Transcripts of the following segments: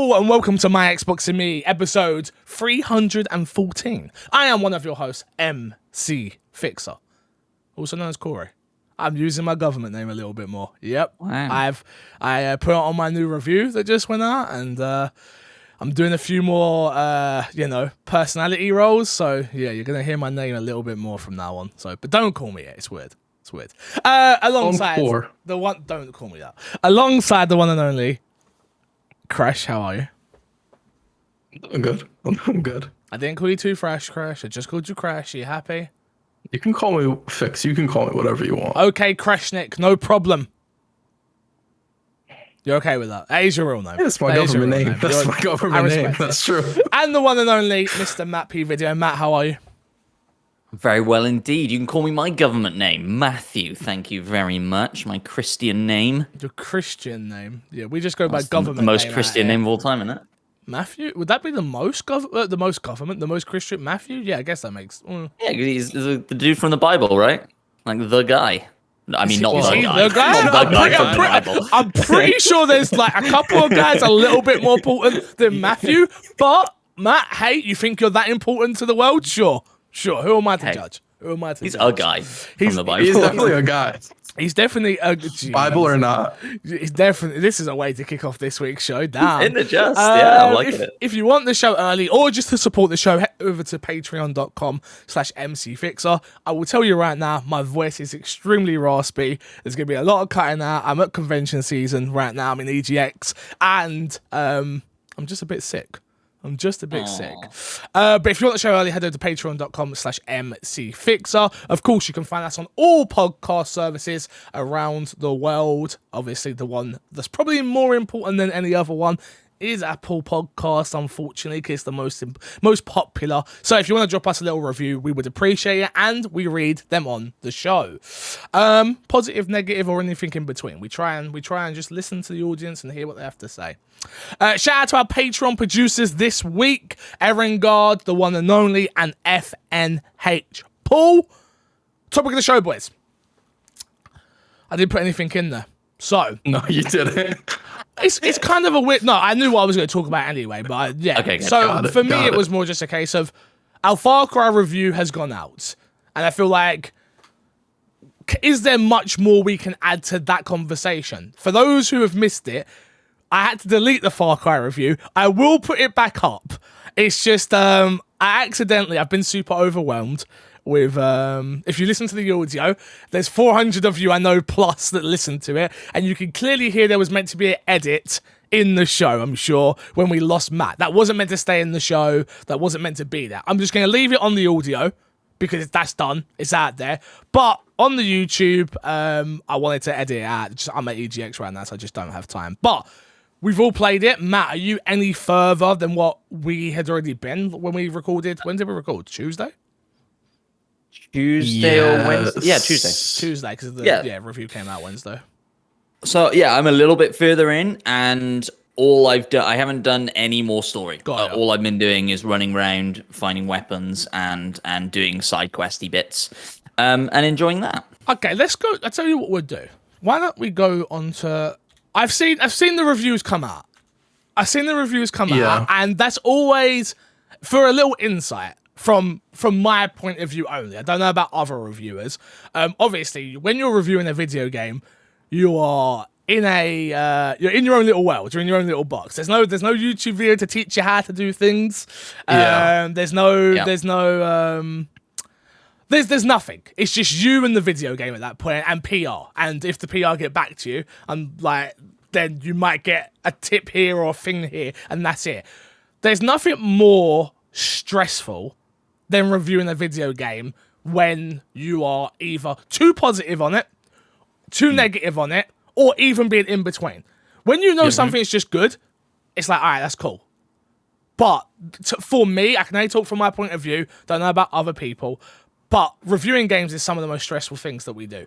Hello and welcome to My Xbox and Me, episode 314. I am one of your hosts, MC Fixer, also known as Corey. I'm using my government name a little bit more. Yep, wow. I put it on my new review that just went out, and I'm doing a few more, personality roles. So yeah, you're gonna hear my name a little bit more from now on. So, but don't call me it. It's weird. It's weird. Alongside the one, don't call me that. Alongside the one and only Crash, how are you? I'm good. I'm good. I didn't call you too fresh, Crash. I just called you Crash. Are you happy? You can call me Fix. You can call me whatever you want. Okay, Crashnik, no problem. You're okay with that? That is your real name. That's my government name. That's my government name. That's true. And the one and only Mr. Matt P Video. Matt, how are you? Very well indeed. You can call me my government name, Matthew. Thank you very much. My Christian name. Your Christian name? Yeah, we just go by That's government. The most name Christian name of all time, isn't it? Matthew? Would that be the most government? The most Christian? Matthew? Yeah, I guess that makes. Yeah, 'cause he's the dude from the Bible, right? Like the guy. I mean, not Is the he guy. the guy? Not the guy from the Bible. I'm pretty sure there's like a couple of guys a little bit more important than Matthew. But Matt, hey, you think you're that important to the world? Sure. Who am I to judge? Who am I to He's judge? a guy from the Bible. He's definitely a guy. He's definitely a Bible or not. He's definitely. This is a way to kick off this week's show. Damn. In the just, yeah, I'm liking it. If you want the show early or just to support the show, head over to patreon.com/mcfixer. I will tell you right now, my voice is extremely raspy. There's going to be a lot of cutting out. I'm at convention season right now. I'm in EGX, and I'm just a bit sick. I'm just a bit sick. But if you want the show early, head over to patreon.com/mcfixer. Of course, you can find us on all podcast services around the world. Obviously, the one that's probably more important than any other one is Apple Podcast, unfortunately, because it's the most popular. So if you want to drop us a little review, we would appreciate it, and we read them on the show. Positive, negative, or anything in between. We try and just listen to the audience and hear what they have to say. Shout out to our Patreon producers this week: Erin Guard, the one and only, and FNH Paul. Topic of the show, boys. I didn't put anything in there. So No, you didn't. it's kind of a weird. No, I knew what I was going to talk about anyway, but yeah. Okay, good. So for me, it was more just a case of our Far Cry review has gone out, and I feel like, is there much more we can add to that conversation? For those who have missed it, I had to delete the Far Cry review. I will put it back up. It's just I've been super overwhelmed with if you listen to the audio, there's 400 of you I know plus that listen to it, and you can clearly hear there was meant to be an edit in the show, I'm sure, when we lost Matt. That wasn't meant to stay in the show. That wasn't meant to be there. I'm just going to leave it on the audio because that's done. It's out there. But on the YouTube, I wanted to edit it out. I'm at EGX right now, so I just don't have time. But we've all played it. Matt, are you any further than what we had already been when we recorded? When did we record? Tuesday or Wednesday? Yeah, Tuesday. Tuesday, because the review came out Wednesday. So yeah, I'm a little bit further in, and all I've done, I haven't done any more story. All I've been doing is running around, finding weapons, and doing side questy bits, and enjoying that. Okay, let's go. I'll tell you what we'll do. Why don't we go on to? I've seen the reviews come out. I've seen the reviews come out, and that's always for a little insight from my point of view only. I don't know about other reviewers. Obviously, when you're reviewing a video game, you are in you're in your own little world. You're in your own little box. There's no YouTube video to teach you how to do things. There's nothing. It's just you and the video game at that point, and PR. And if the PR get back to you, then you might get a tip here or a thing here, and that's it. There's nothing more stressful than reviewing a video game when you are either too positive on it, too negative on it, or even being in between. When you know something is just good, it's like, all right, that's cool. But for me, I can only talk from my point of view, don't know about other people, but reviewing games is some of the most stressful things that we do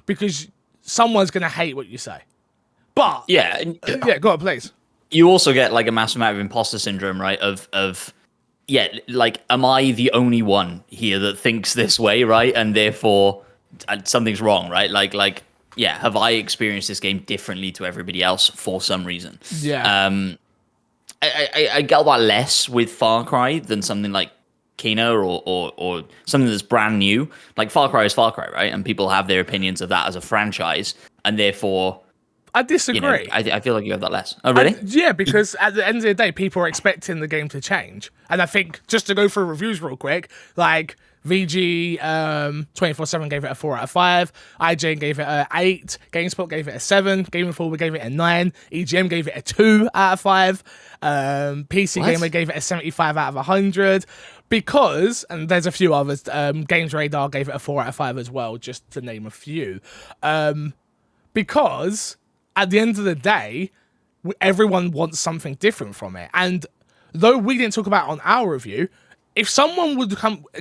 because someone's going to hate what you say. But yeah, go on, please. You also get like a massive amount of imposter syndrome, right? Of like, am I the only one here that thinks this way, right? And therefore something's wrong, right? Like, have I experienced this game differently to everybody else for some reason? Yeah. I get that less with Far Cry than something like Kena or something that's brand new. Like Far Cry is Far Cry, right? And people have their opinions of that as a franchise, and therefore, I disagree. You know, I feel like you have that less. Oh, really? Yeah, because at the end of the day, people are expecting the game to change, and I think just to go through reviews real quick, like VG 24/7 gave it a 4 out of 5, IGN gave it a 8, GameSpot gave it a 7, Game Informer gave it a 9, EGM gave it a 2 out of 5, PC Gamer gave it a 75 out of 100. Because, and there's a few others, Games Radar gave it a 4 out of 5 as well, just to name a few. Because at the end of the day, everyone wants something different from it. And though we didn't talk about it on our review, if someone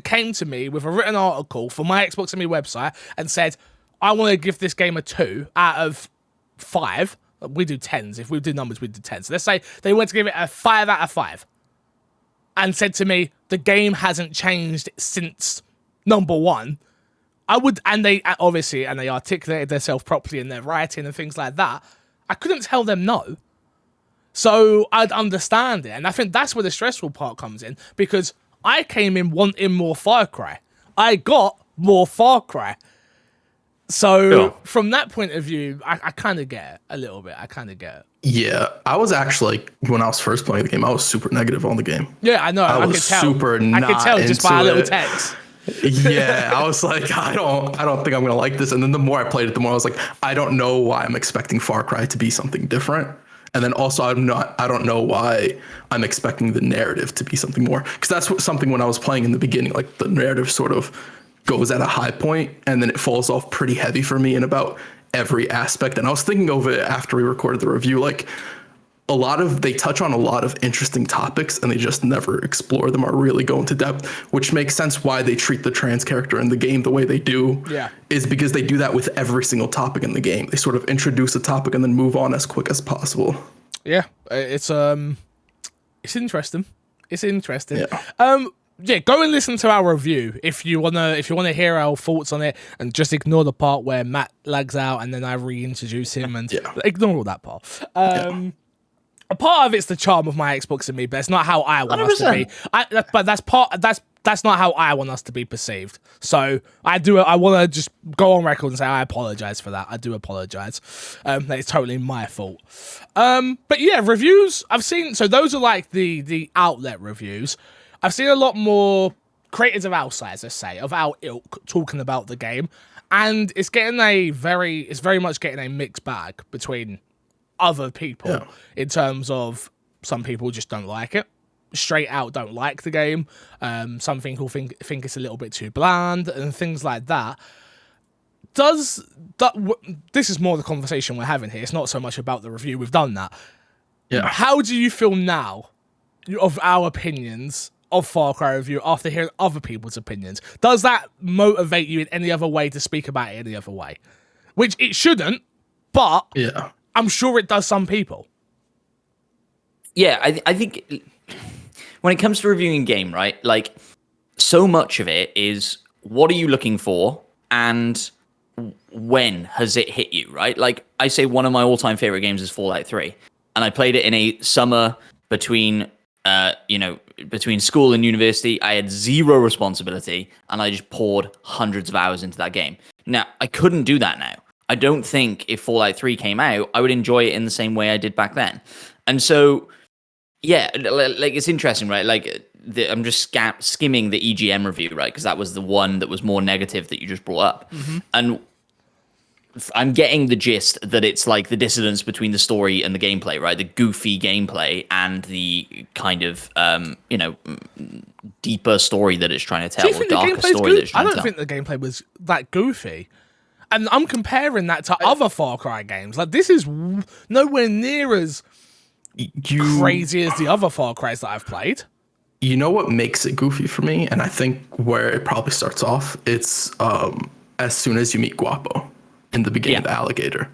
came to me with a written article for my Xbox and Me website and said, I want to give this game a 2 out of 5, we do 10s. If we do numbers, we do 10s. So let's say they want to give it a 5 out of 5 and said to me, the game hasn't changed since number 1. I would, and they obviously, and they articulated themselves properly in their writing and things like that. I couldn't tell them no. So I'd understand it. And I think that's where the stressful part comes in, because I came in wanting more Far Cry. I got more Far Cry. So from that point of view, I kind of get it a little bit. I kind of get it. Yeah, I was actually, when I was first playing the game, I was super negative on the game. Yeah, I know. I was could tell. super I could tell just by a little text. Yeah, I was like, I don't think I'm gonna like this. And then the more I played it, the more I was like, I don't know why I'm expecting Far Cry to be something different. And then also I don't know why I'm expecting the narrative to be something more. Because that's something when I was playing in the beginning, like the narrative sort of goes at a high point and then it falls off pretty heavy for me in about every aspect. And I was thinking of it after we recorded the review, like they touch on a lot of interesting topics and they just never explore them or really go into depth, which makes sense why they treat the trans character in the game the way they do. Yeah. Is because they do that with every single topic in the game. They sort of introduce a topic and then move on as quick as possible. Yeah, it's interesting. It's interesting. Yeah. Go and listen to our review if you wanna hear our thoughts on it, and just ignore the part where Matt lags out and then I reintroduce him and ignore all that part. A part of it's the charm of my Xbox and Me, but it's not how I want 100%. Us to be. But that's not how I want us to be perceived. So I want to just go on record and say I apologize for that. I do apologize. It's totally my fault. But yeah, reviews I've seen. So those are like the outlet reviews. I've seen a lot more creators of outsides, let's say, of our ilk talking about the game, and it's very much getting a mixed bag between other people in terms of some people just don't like it, straight out don't like the game. Some people think it's a little bit too bland and things like that. This is more the conversation we're having here. It's not so much about the review. We've done that. Yeah. How do you feel now of our opinions of Far Cry review after hearing other people's opinions? Does that motivate you in any other way to speak about it any other way? Which it shouldn't, but yeah, I'm sure it does some people. Yeah, I think when it comes to reviewing a game, right, like so much of it is what are you looking for and when has it hit you, right? Like I say one of my all-time favorite games is Fallout 3, and I played it in a summer between school and university. I had zero responsibility and I just poured hundreds of hours into that game. Now, I couldn't do that now. I don't think if Fallout 3 came out, I would enjoy it in the same way I did back then. And so, yeah, like it's interesting, right? Like I'm just skimming the EGM review, right? Because that was the one that was more negative that you just brought up. Mm-hmm. And I'm getting the gist that it's like the dissonance between the story and the gameplay, right? The goofy gameplay and the kind of, deeper story that it's trying to tell. Do you think the gameplay's goofy? I don't think the gameplay was that goofy. And I'm comparing that to other Far Cry games. Like, this is nowhere near as crazy as the other Far Cries that I've played. You know what makes it goofy for me? And I think where it probably starts off, it's as soon as you meet Guapo in the beginning of the alligator.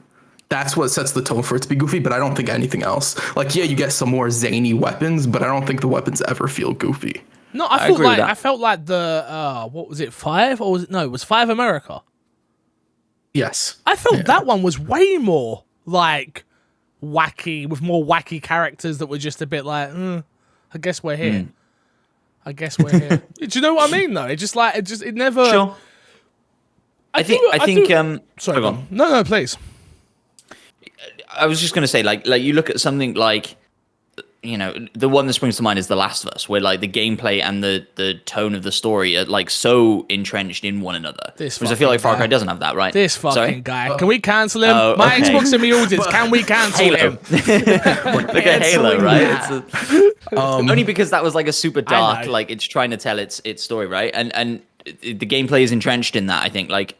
That's what sets the tone for it to be goofy, but I don't think anything else. Like, yeah, you get some more zany weapons, but I don't think the weapons ever feel goofy. No, I felt like the, what was it, 5? Or was it, no, it was 5 America. Yes. I felt that one was way more like wacky, with more wacky characters that were just a bit like, I guess we're here. I guess we're here. Do you know what I mean? Though it never. Sure. I think. Sorry, go on. No, please. I was just going to say, like you look at something like, you know, the one that springs to mind is The Last of Us, where like the gameplay and the tone of the story are like so entrenched in one another. Whereas I feel like Far Cry doesn't have that, right? This fucking guy. Can we cancel him? My okay. Xbox and me audience. Can we cancel him? Look at Halo, right? Only because that was like a super dark, like it's trying to tell its story, right? And the gameplay is entrenched in that, I think. Like,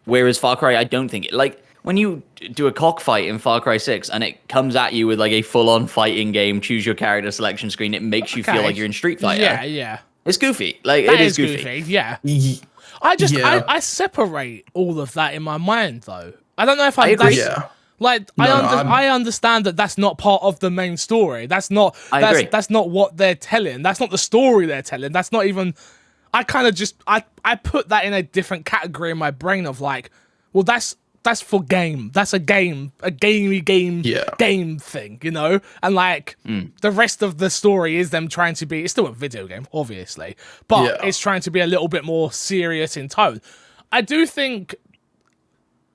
whereas Far Cry, I don't think it. Like, when you do a cockfight in Far Cry 6 and it comes at you with like a full-on fighting game, choose your character selection screen, it makes you feel like you're in Street Fighter. Yeah. It's goofy. Like, That it is goofy. Yeah. I separate all of that in my mind, though. I don't know if I agree. Like, I understand that that's not part of the main story. That's not what they're telling. That's not the story they're telling. That's not even. I kind of just I put that in a different category in my brain of like, well, that's for game. That's a gamey game thing, you know? And like the rest of the story is them trying to be, it's still a video game, obviously, but it's trying to be a little bit more serious in tone. I do think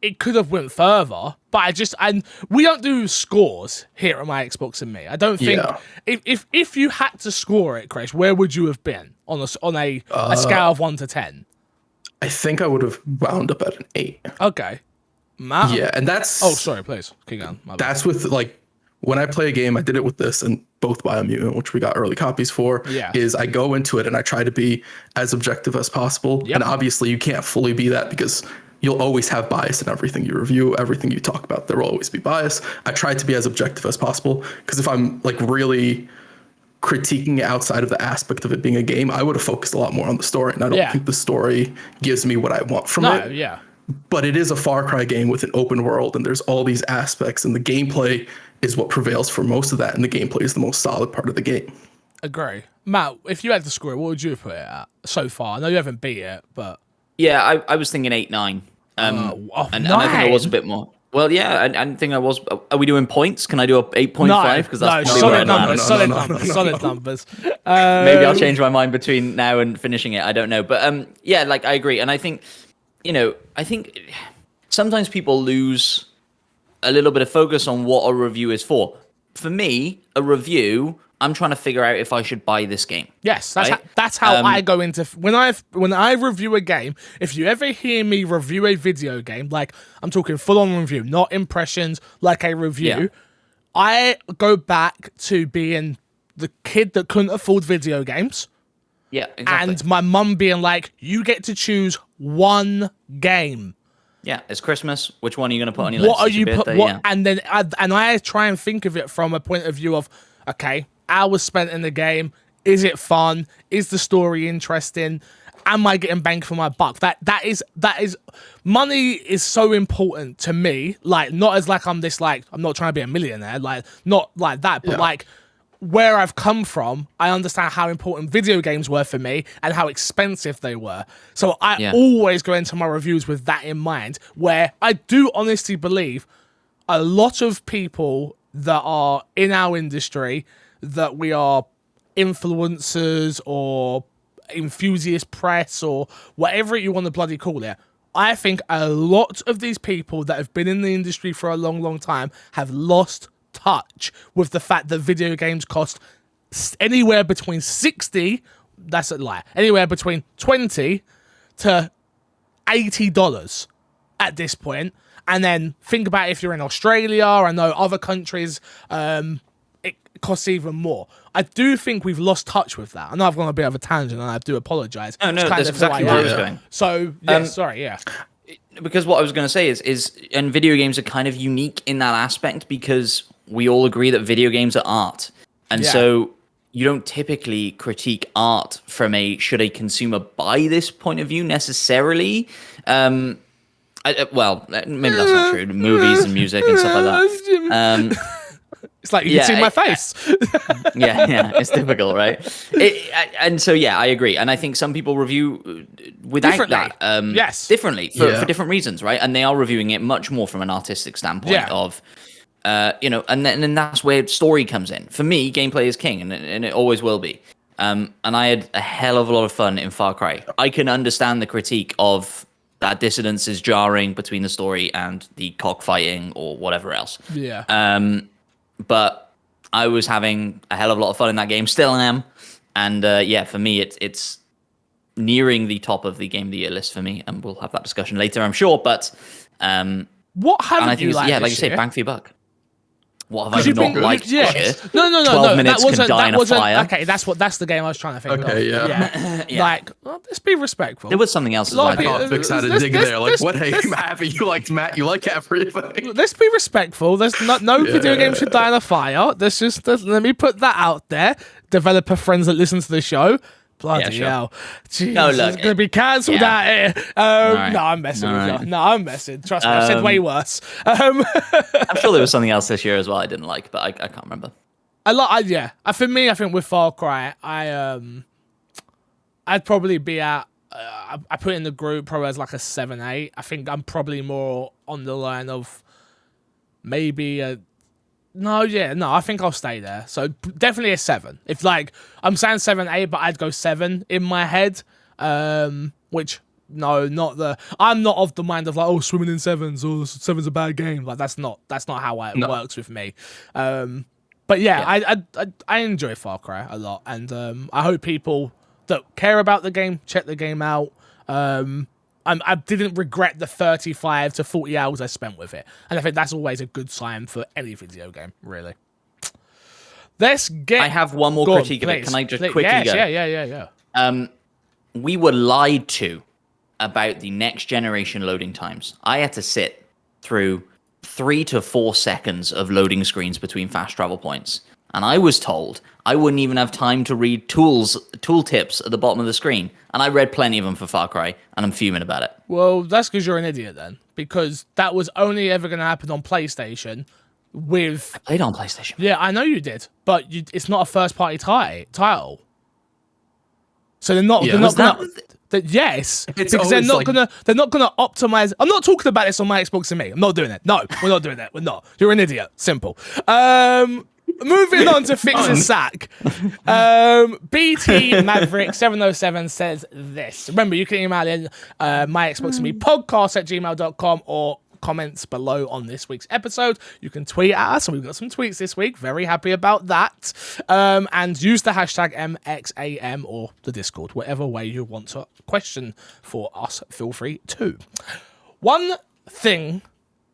it could have went further, but we don't do scores here at my Xbox and me. I don't think if you had to score it, Chris, where would you have been on a scale of 1 to 10? I think I would have wound up at an 8. Okay. Matt? Yeah, and that's... Oh, sorry, please. Keep going. That's with, like, when I play a game, I did it with this and both Biomutant, which we got early copies for, is I go into it and I try to be as objective as possible. Yep. And obviously you can't fully be that because you'll always have bias in everything you review, everything you talk about. There will always be bias. I try to be as objective as possible because if I'm, like, really critiquing it outside of the aspect of it being a game, I would have focused a lot more on the story. And I don't think the story gives me what I want from it. Yeah. But it is a Far Cry game with an open world, and there's all these aspects, and the gameplay is what prevails for most of that, and the gameplay is the most solid part of the game. Agree. Matt, if you had to score it, what would you put it at so far? I know you haven't beat it, but... Yeah, I was thinking 8, 9. And I think I was a bit more. Well, yeah, I think I was... Are we doing points? Can I do a 8.5? Because that's solid numbers. Maybe I'll change my mind between now and finishing it. I don't know. But yeah, like, I agree. And I think... You know, I think sometimes people lose a little bit of focus on what a review is for. For me, a review, I'm trying to figure out if I should buy this game. Yes, that's how I go into when I review a game. If you ever hear me review a video game, like I'm talking full on review, not impressions, like a review, I go back to being the kid that couldn't afford video games. Yeah, exactly. And my mum being like, you get to choose one game. Yeah, it's Christmas. Which one are you going to put on your list? What are you put? And then I try and think of it from a point of view of, okay, hours spent in the game. Is it fun? Is the story interesting? Am I getting bang for my buck? That is money is so important to me. Like, not as like I'm this, like, I'm not trying to be a millionaire, like not like that, but like where I've come from, I understand how important video games were for me and how expensive they were. So I always go into my reviews with that in mind, where I do honestly believe a lot of people that are in our industry, that we are influencers or enthusiast press or whatever you want to bloody call it, I think a lot of these people that have been in the industry for a long, long time have lost touch with the fact that video games cost anywhere between 60, that's a lie, anywhere between 20 to $80 at this point. And then think about if you're in Australia, I know other countries, it costs even more. I do think we've lost touch with that. I know I've gone a bit of a tangent and I do apologise. Oh, no, that's exactly where I was going. So, sorry. Because what I was going to say is, and video games are kind of unique in that aspect because we all agree that video games are art. And so you don't typically critique art from should a consumer buy this point of view necessarily? Well, maybe that's not true. Movies and music and stuff like that. It's like you can see my face. yeah, it's difficult, right? And so, I agree. And I think some people review without that. Differently, for different reasons, right? And they are reviewing it much more from an artistic standpoint of, and then that's where story comes in. For me, gameplay is king, and it always will be. And I had a hell of a lot of fun in Far Cry. I can understand the critique of that dissonance is jarring between the story and the cockfighting or whatever else. Yeah. But I was having a hell of a lot of fun in that game, still am. And for me, it's nearing the top of the Game of the Year list for me, and we'll have that discussion later, I'm sure. But what haven't you liked? Yeah, like you say, bang for your buck. What have I not liked this year? No. 12 minutes can die in a fire. Okay, that's the game I was trying to think of. Okay, yeah. Like, let's be respectful. There was something else as I well. thought Vix had a dig there. Like, what? Hey, I'm happy you liked Matt. You like everything. Let's be respectful. There's no video game should die in a fire. Let me put that out there. Developer friends that listen to the show. Bloody hell. Jeez, No, look, it's going to be cancelled out here. right. No, I'm messing with right. you. No, I'm messing. Trust me, I've said way worse. I'm sure there was something else this year as well I didn't like, but I can't remember. For me, I think with Far Cry, I'd probably be at, I put in the group probably as like a 7-8. I think I'm probably more on the line of maybe I think I'll stay there. So definitely a 7. If like I'm saying 7-8, but I'd go 7 in my head. Which I'm not of the mind of like, swimming in 7s or 7's a bad game. Like that's not how it works with me. But I enjoy Far Cry a lot, and I hope people that care about the game check the game out. I didn't regret the 35 to 40 hours I spent with it. And I think that's always a good sign for any video game, really. I have one more critique of it. Can I just quickly go? Yeah. We were lied to about the next generation loading times. I had to sit through 3 to 4 seconds of loading screens between fast travel points. And I was told I wouldn't even have time to read tool tips at the bottom of the screen. And I read plenty of them for Far Cry, and I'm fuming about it. Well, that's because you're an idiot then. Because that was only ever going to happen on PlayStation with... I played on PlayStation. Yeah, I know you did. But it's not a first-party title. So they're not going to... Yes, it's because they're not like... gonna optimize. I'm not talking about this on my Xbox and me. I'm not doing it. No, we're not doing that. We're not. You're an idiot. Simple. Moving on to Fix and Sack. BT Maverick 707 says this. Remember, you can email in my Xbox and me podcast@gmail.com or comments below on this week's episode. You can tweet at us, and we've got some tweets this week. Very happy about that. And use the hashtag MXAM or the Discord, whatever way you want to question for us. Feel free to. One thing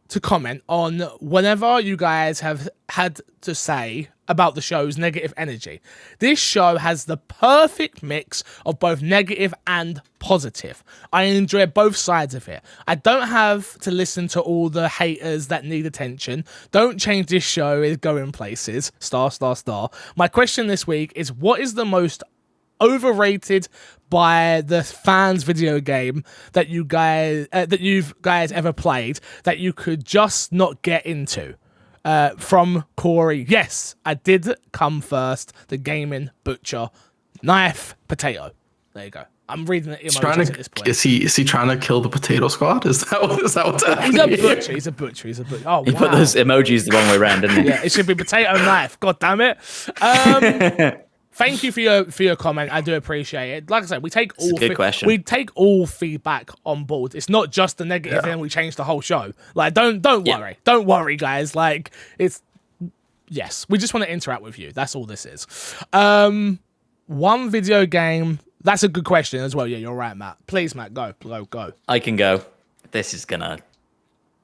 to comment on whenever you guys have had to say about the show's negative energy. This show has the perfect mix of both negative and positive. I enjoy both sides of it. I don't have to listen to all the haters that need attention. Don't change this show, it's going places. ****. My question this week is, what is the most overrated by the fans video game that you've guys ever played that you could just not get into? From Corey. Yes, I did come first. The Gaming Butcher. Knife, potato. There you go. I'm reading the emojis at this point. Is he trying to kill the potato squad? Is that what's happening? He's a butcher. Oh, He put those emojis the wrong way around, didn't he? Yeah, it should be potato knife. God damn it. Thank you for your comment. I do appreciate it. Like I said, we take all feedback on board. It's not just the negative and we change the whole show. Like, don't worry. Don't worry, guys. Like, yes, we just want to interact with you. That's all this is. One video game. That's a good question as well. Yeah, you're right, Matt. Please, Matt, go. I can go. This is gonna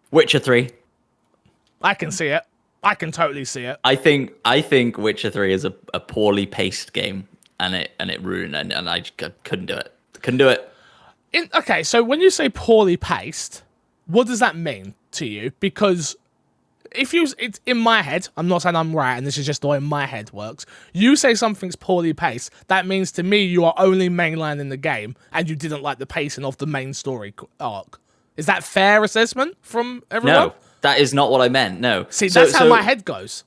Witcher 3. I can see it. I can totally see it. I think Witcher 3 is a poorly paced game, and it ruined, and I couldn't do it. Okay, so when you say poorly paced, what does that mean to you? Because it's in my head, I'm not saying I'm right, and this is just the way my head works. You say something's poorly paced, that means to me you are only mainlining the game, and you didn't like the pacing of the main story arc. Is that fair assessment from everyone? No. That is not what I meant. No. See, that's how my head goes.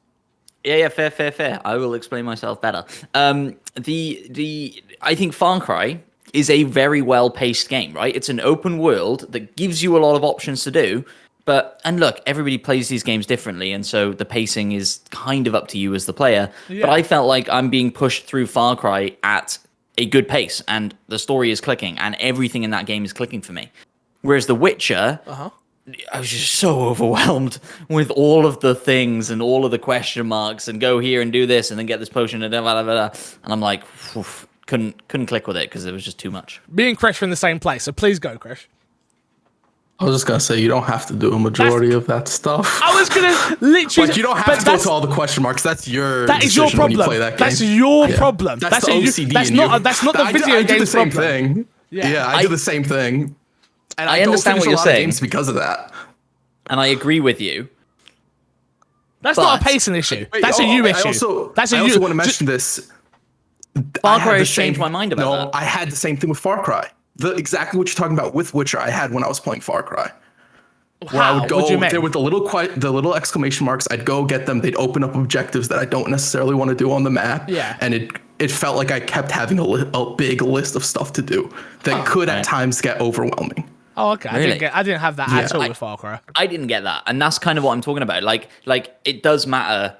Yeah, fair. I will explain myself better. I think Far Cry is a very well-paced game, right? It's an open world that gives you a lot of options to do, and look, everybody plays these games differently, and so the pacing is kind of up to you as the player. Yeah. But I felt like I'm being pushed through Far Cry at a good pace, and the story is clicking, and everything in that game is clicking for me. Whereas The Witcher, I was just so overwhelmed with all of the things and all of the question marks, and go here and do this, and then get this potion, and blah, blah, blah, blah. And I'm like, couldn't click with it because it was just too much. Me and Krish are in the same place, so please go, Krish. I was just gonna say you don't have to do a majority of that stuff. I was gonna literally. Like you don't have to go to all the question marks. That's your. That is your decision when problem. you play that game. That's your problem. That's the OCD. That's not the video I do game the same problem. thing. Yeah, I do the same thing. And I don't understand finish what you're a lot of saying. games because of that. And I agree with you. That's not a pacing issue. Wait, That's a you issue. I also want to mention this. Far Cry has changed my mind about No, that. I had the same thing with Far Cry. Exactly what you're talking about with Witcher, I had when I was playing Far Cry. Where I would go there with the little exclamation marks. I'd go get them. They'd open up objectives that I don't necessarily want to do on the map. Yeah. And it felt like I kept having a big list of stuff to do that could at times get overwhelming. Oh, okay. Really? I didn't have that at all with Far Cry. I didn't get that, and that's kind of what I'm talking about. Like it does matter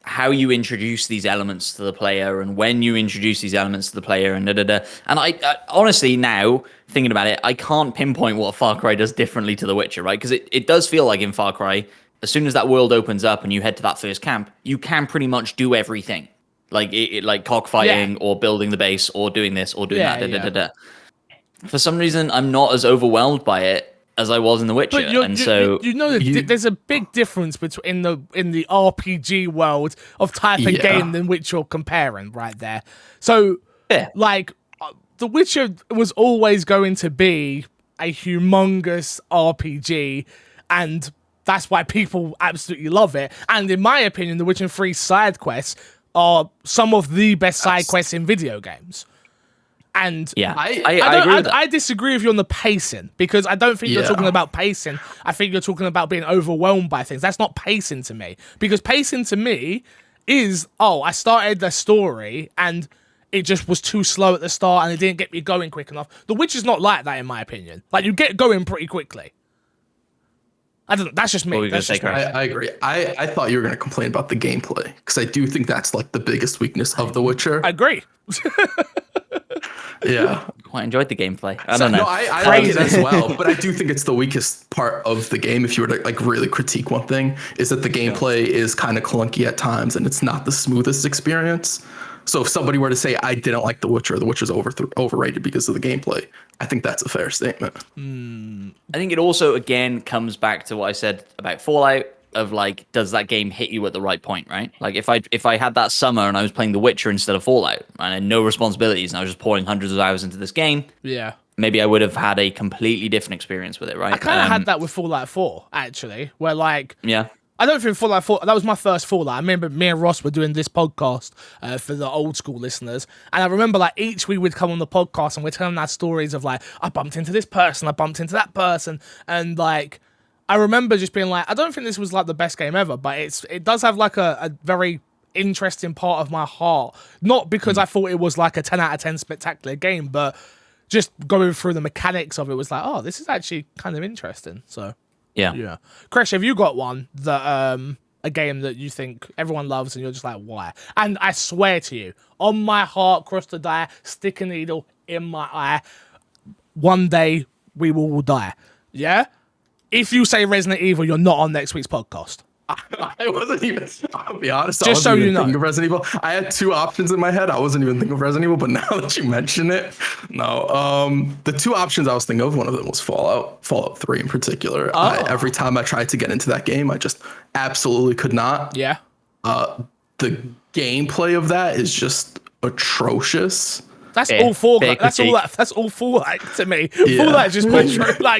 how you introduce these elements to the player, and when you introduce these elements to the player, and da. And I honestly, now thinking about it, I can't pinpoint what Far Cry does differently to The Witcher, right? Because it does feel like in Far Cry, as soon as that world opens up and you head to that first camp, you can pretty much do everything, like like cockfighting or building the base or doing this or doing that. Da. For some reason, I'm not as overwhelmed by it as I was in The Witcher, there's a big difference between in the RPG world of type of game than which you're comparing right there. So, like, The Witcher was always going to be a humongous RPG, and that's why people absolutely love it. And in my opinion, The Witcher 3 side quests are some of the best side quests in video games. And I agree with that. I disagree with you on the pacing, because I don't think you're talking about pacing. I think you're talking about being overwhelmed by things. That's not pacing to me, because pacing to me is, I started the story and it just was too slow at the start and it didn't get me going quick enough. The Witcher's not like that, in my opinion. Like, you get going pretty quickly. That's just me. I agree. I thought you were going to complain about the gameplay, because I do think that's like the biggest weakness of The Witcher. I agree. Yeah. Quite enjoyed the gameplay. I don't know. No, I like it as well, but I do think it's the weakest part of the game. If you were to like really critique one thing, is that the gameplay is kind of clunky at times and it's not the smoothest experience. So if somebody were to say, I didn't like The Witcher's overrated because of the gameplay, I think that's a fair statement. I think it also, again, comes back to what I said about Fallout, of like, does that game hit you at the right point, right? Like, if I had that summer and I was playing The Witcher instead of Fallout, and I had no responsibilities, and I was just pouring hundreds of hours into this game, maybe I would have had a completely different experience with it, right? I kind of had that with Fallout 4, actually, where like... Yeah. I don't think Fallout 4, that was my first Fallout. I remember me and Ross were doing this podcast for the old school listeners. And I remember like each week we'd come on the podcast and we're telling our stories of like, I bumped into this person, I bumped into that person. And like, I remember just being like, I don't think this was like the best game ever, but it does have like a very interesting part of my heart. Not because I thought it was like a 10 out of 10 spectacular game, but just going through the mechanics of it was like, oh, this is actually kind of interesting. So... Yeah. Krish, have you got one that a game that you think everyone loves and you're just like, why? And I swear to you, on my heart, cross the die, stick a needle in my eye, one day we will all die. Yeah? If you say Resident Evil, you're not on next week's podcast. I wasn't even, I'll be honest, just so you know. Thinking of Resident Evil. I had two options in my head. I wasn't even thinking of Resident Evil, but now that you mention it, no. The two options I was thinking of, one of them was Fallout 3 in particular. Every time I tried to get into that game, I just absolutely could not. Yeah. The gameplay of that is just atrocious. That's all Fallout. That's all Fallout to me. Fallout just like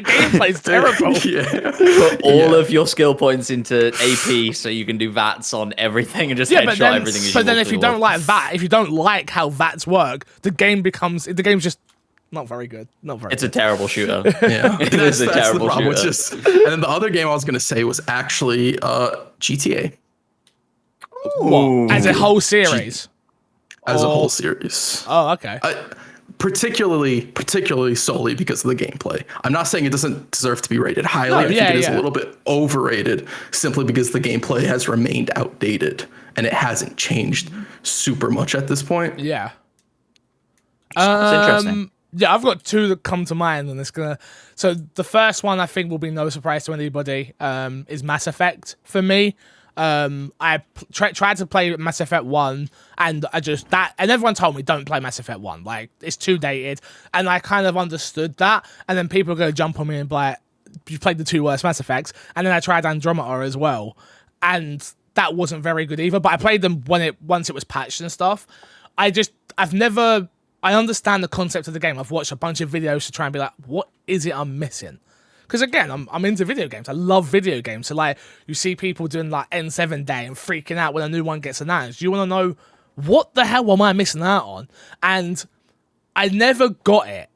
gameplay's terrible. Put all of your skill points into AP so you can do VATs on everything and just headshot everything. But then if you don't like that, if you don't like how VATs work, the game's just not very good. It's a terrible shooter. Yeah, it is a terrible shooter. And then the other game I was gonna say was actually GTA. What? As a whole series. As a whole series. Oh, okay. particularly solely because of the gameplay. I'm not saying it doesn't deserve to be rated highly. I think it is a little bit overrated simply because the gameplay has remained outdated and it hasn't changed super much at this point. Yeah. It's interesting. Yeah, I've got two that come to mind, and it's gonna. So the first one I think will be no surprise to anybody. Is Mass Effect for me. I tried to play Mass Effect 1, and and everyone told me don't play Mass Effect 1, like it's too dated, and I kind of understood that, and then people are gonna jump on me and be like, you played the two worst Mass Effects, and then I tried Andromeda as well, and that wasn't very good either, but I played them once it was patched and stuff. I understand the concept of the game. I've watched a bunch of videos to try and be like, what is it I'm missing? Because again, I'm into video games. I love video games. So like, you see people doing like N7 Day and freaking out when a new one gets announced. You want to know, what the hell am I missing out on? And I never got it.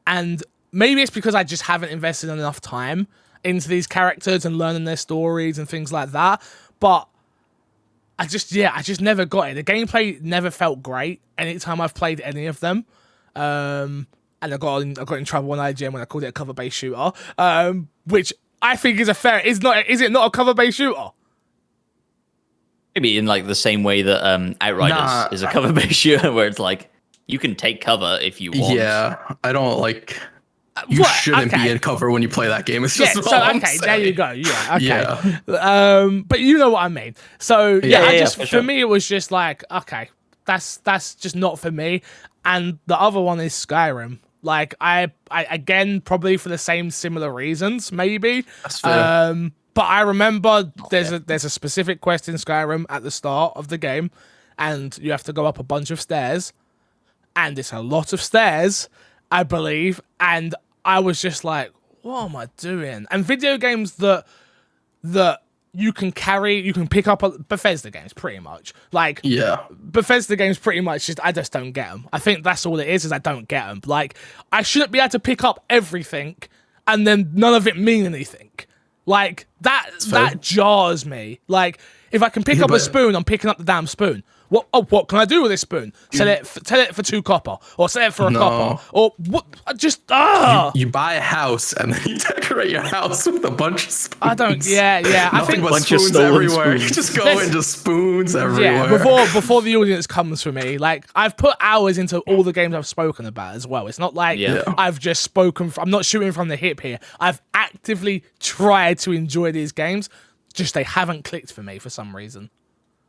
And maybe it's because I just haven't invested enough time into these characters and learning their stories and things like that. But I just never got it. The gameplay never felt great anytime I've played any of them. And I got in trouble on IGN when I called it a cover-based shooter, which I think is is it not a cover-based shooter? Maybe in like the same way that Outriders is a cover-based shooter, where it's like you can take cover if you want. Yeah, I don't like. You shouldn't be in cover when you play that game. It's just there you go. Yeah, okay. Yeah. But you know what I mean. So for me, it was just like, okay, that's just not for me. And the other one is Skyrim. Like I again, probably for the same similar reasons, maybe. That's fair. But I remember there's a specific quest in Skyrim at the start of the game, and you have to go up a bunch of stairs, and it's a lot of stairs, I believe, and I was just like, what am I doing? And video games that you can pick up Bethesda games, pretty much. Like, yeah, Bethesda games pretty much I just don't get them. I think that's all it is I don't get them. Like, I shouldn't be able to pick up everything and then none of it mean anything. Like, that jars me. Like, if I can pick up a spoon, I'm picking up the damn spoon. What can I do with this spoon? Sell it for 2 copper, or sell it for a copper, or what? You buy a house and then you decorate your house with a bunch of spoons. I don't. Yeah. I think but spoons everywhere. You just go into spoons everywhere. Yeah. Before the audience comes for me, like I've put hours into all the games I've spoken about as well. It's not like I've just spoken. I'm not shooting from the hip here. I've actively tried to enjoy these games. Just they haven't clicked for me for some reason.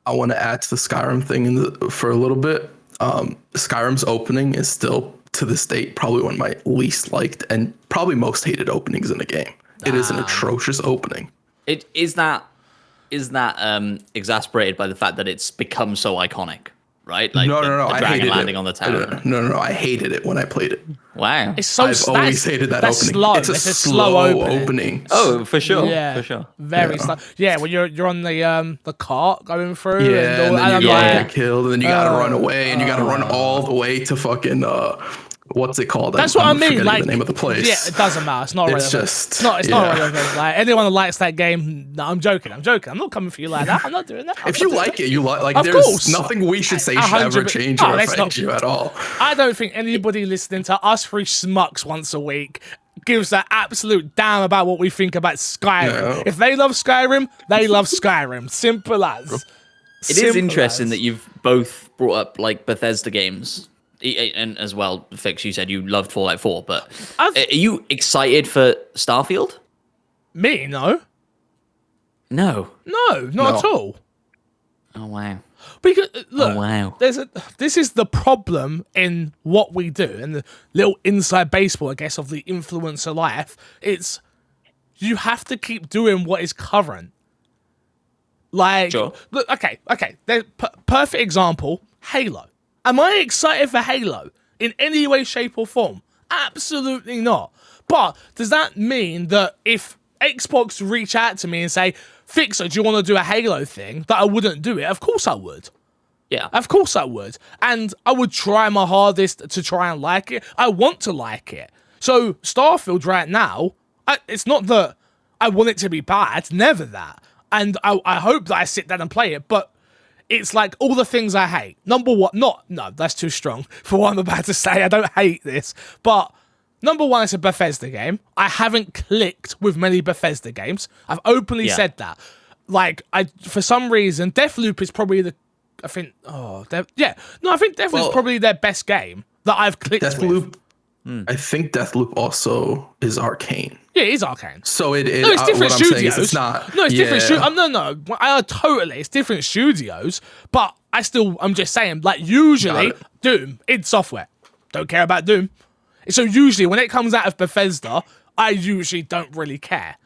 I want to add to the Skyrim thing for a little bit. Skyrim's opening is still, to this date, probably one of my least liked and probably most hated openings in a game. It is an atrocious opening. It is that exasperated by the fact that it's become so iconic, right? Like no. The dragon landing it. on the tower. No. I hated it when I played it. Wow. It's so I've always hated that opening. Slow. It's a slow opening. Oh, for sure. Yeah, for sure. Very slow. Yeah, when you're on the cart going through. Yeah, and then you get killed, and then you gotta run away, and you gotta run all the way to fucking what's it called? That's what I mean. Like the name of the place. Yeah, it doesn't matter. It's not relevant. It's not relevant. Like anyone who likes that game, no, I'm joking. I'm not coming for you like that. I'm not doing that. If you like it, you like. Of There's course. nothing we should say should ever change or affect you at all. I don't think anybody listening to us three schmucks once a week gives an absolute damn about what we think about Skyrim. No. If they love Skyrim, they love Skyrim. Simple as. It is interesting that you've both brought up like Bethesda games. And as well, Fix, you said you loved Fallout 4, but are you excited for Starfield? Me? No. No, not at all. Oh, wow. Because, look, this is the problem in what we do, and the little inside baseball, I guess, of the influencer life. It's, you have to keep doing what is current. Like, sure. Look, okay. Perfect example, Halo. Am I excited for Halo in any way, shape, or form? Absolutely not. But does that mean that if Xbox reach out to me and say, Fixer, do you want to do a Halo thing, that I wouldn't do it? Of course I would. Yeah. Of course I would. And I would try my hardest to try and like it. I want to like it. So Starfield right now, it's not that I want it to be bad. Never that. And I hope that I sit down and play it. But it's like all the things I hate. Number one, no, that's too strong for what I'm about to say. I don't hate this, but number one, it's a Bethesda game. I haven't clicked with many Bethesda games. I've openly said that. Like, for some reason, Deathloop is probably I think Deathloop's probably their best game that I've clicked with. I think Deathloop also is Arcane. Yeah, it is Arcane. So it's different what studios. It's not. No, it's different studios. Totally. It's different studios, but I'm just saying, like, usually, Doom, id Software. Don't care about Doom. So usually, when it comes out of Bethesda, I usually don't really care.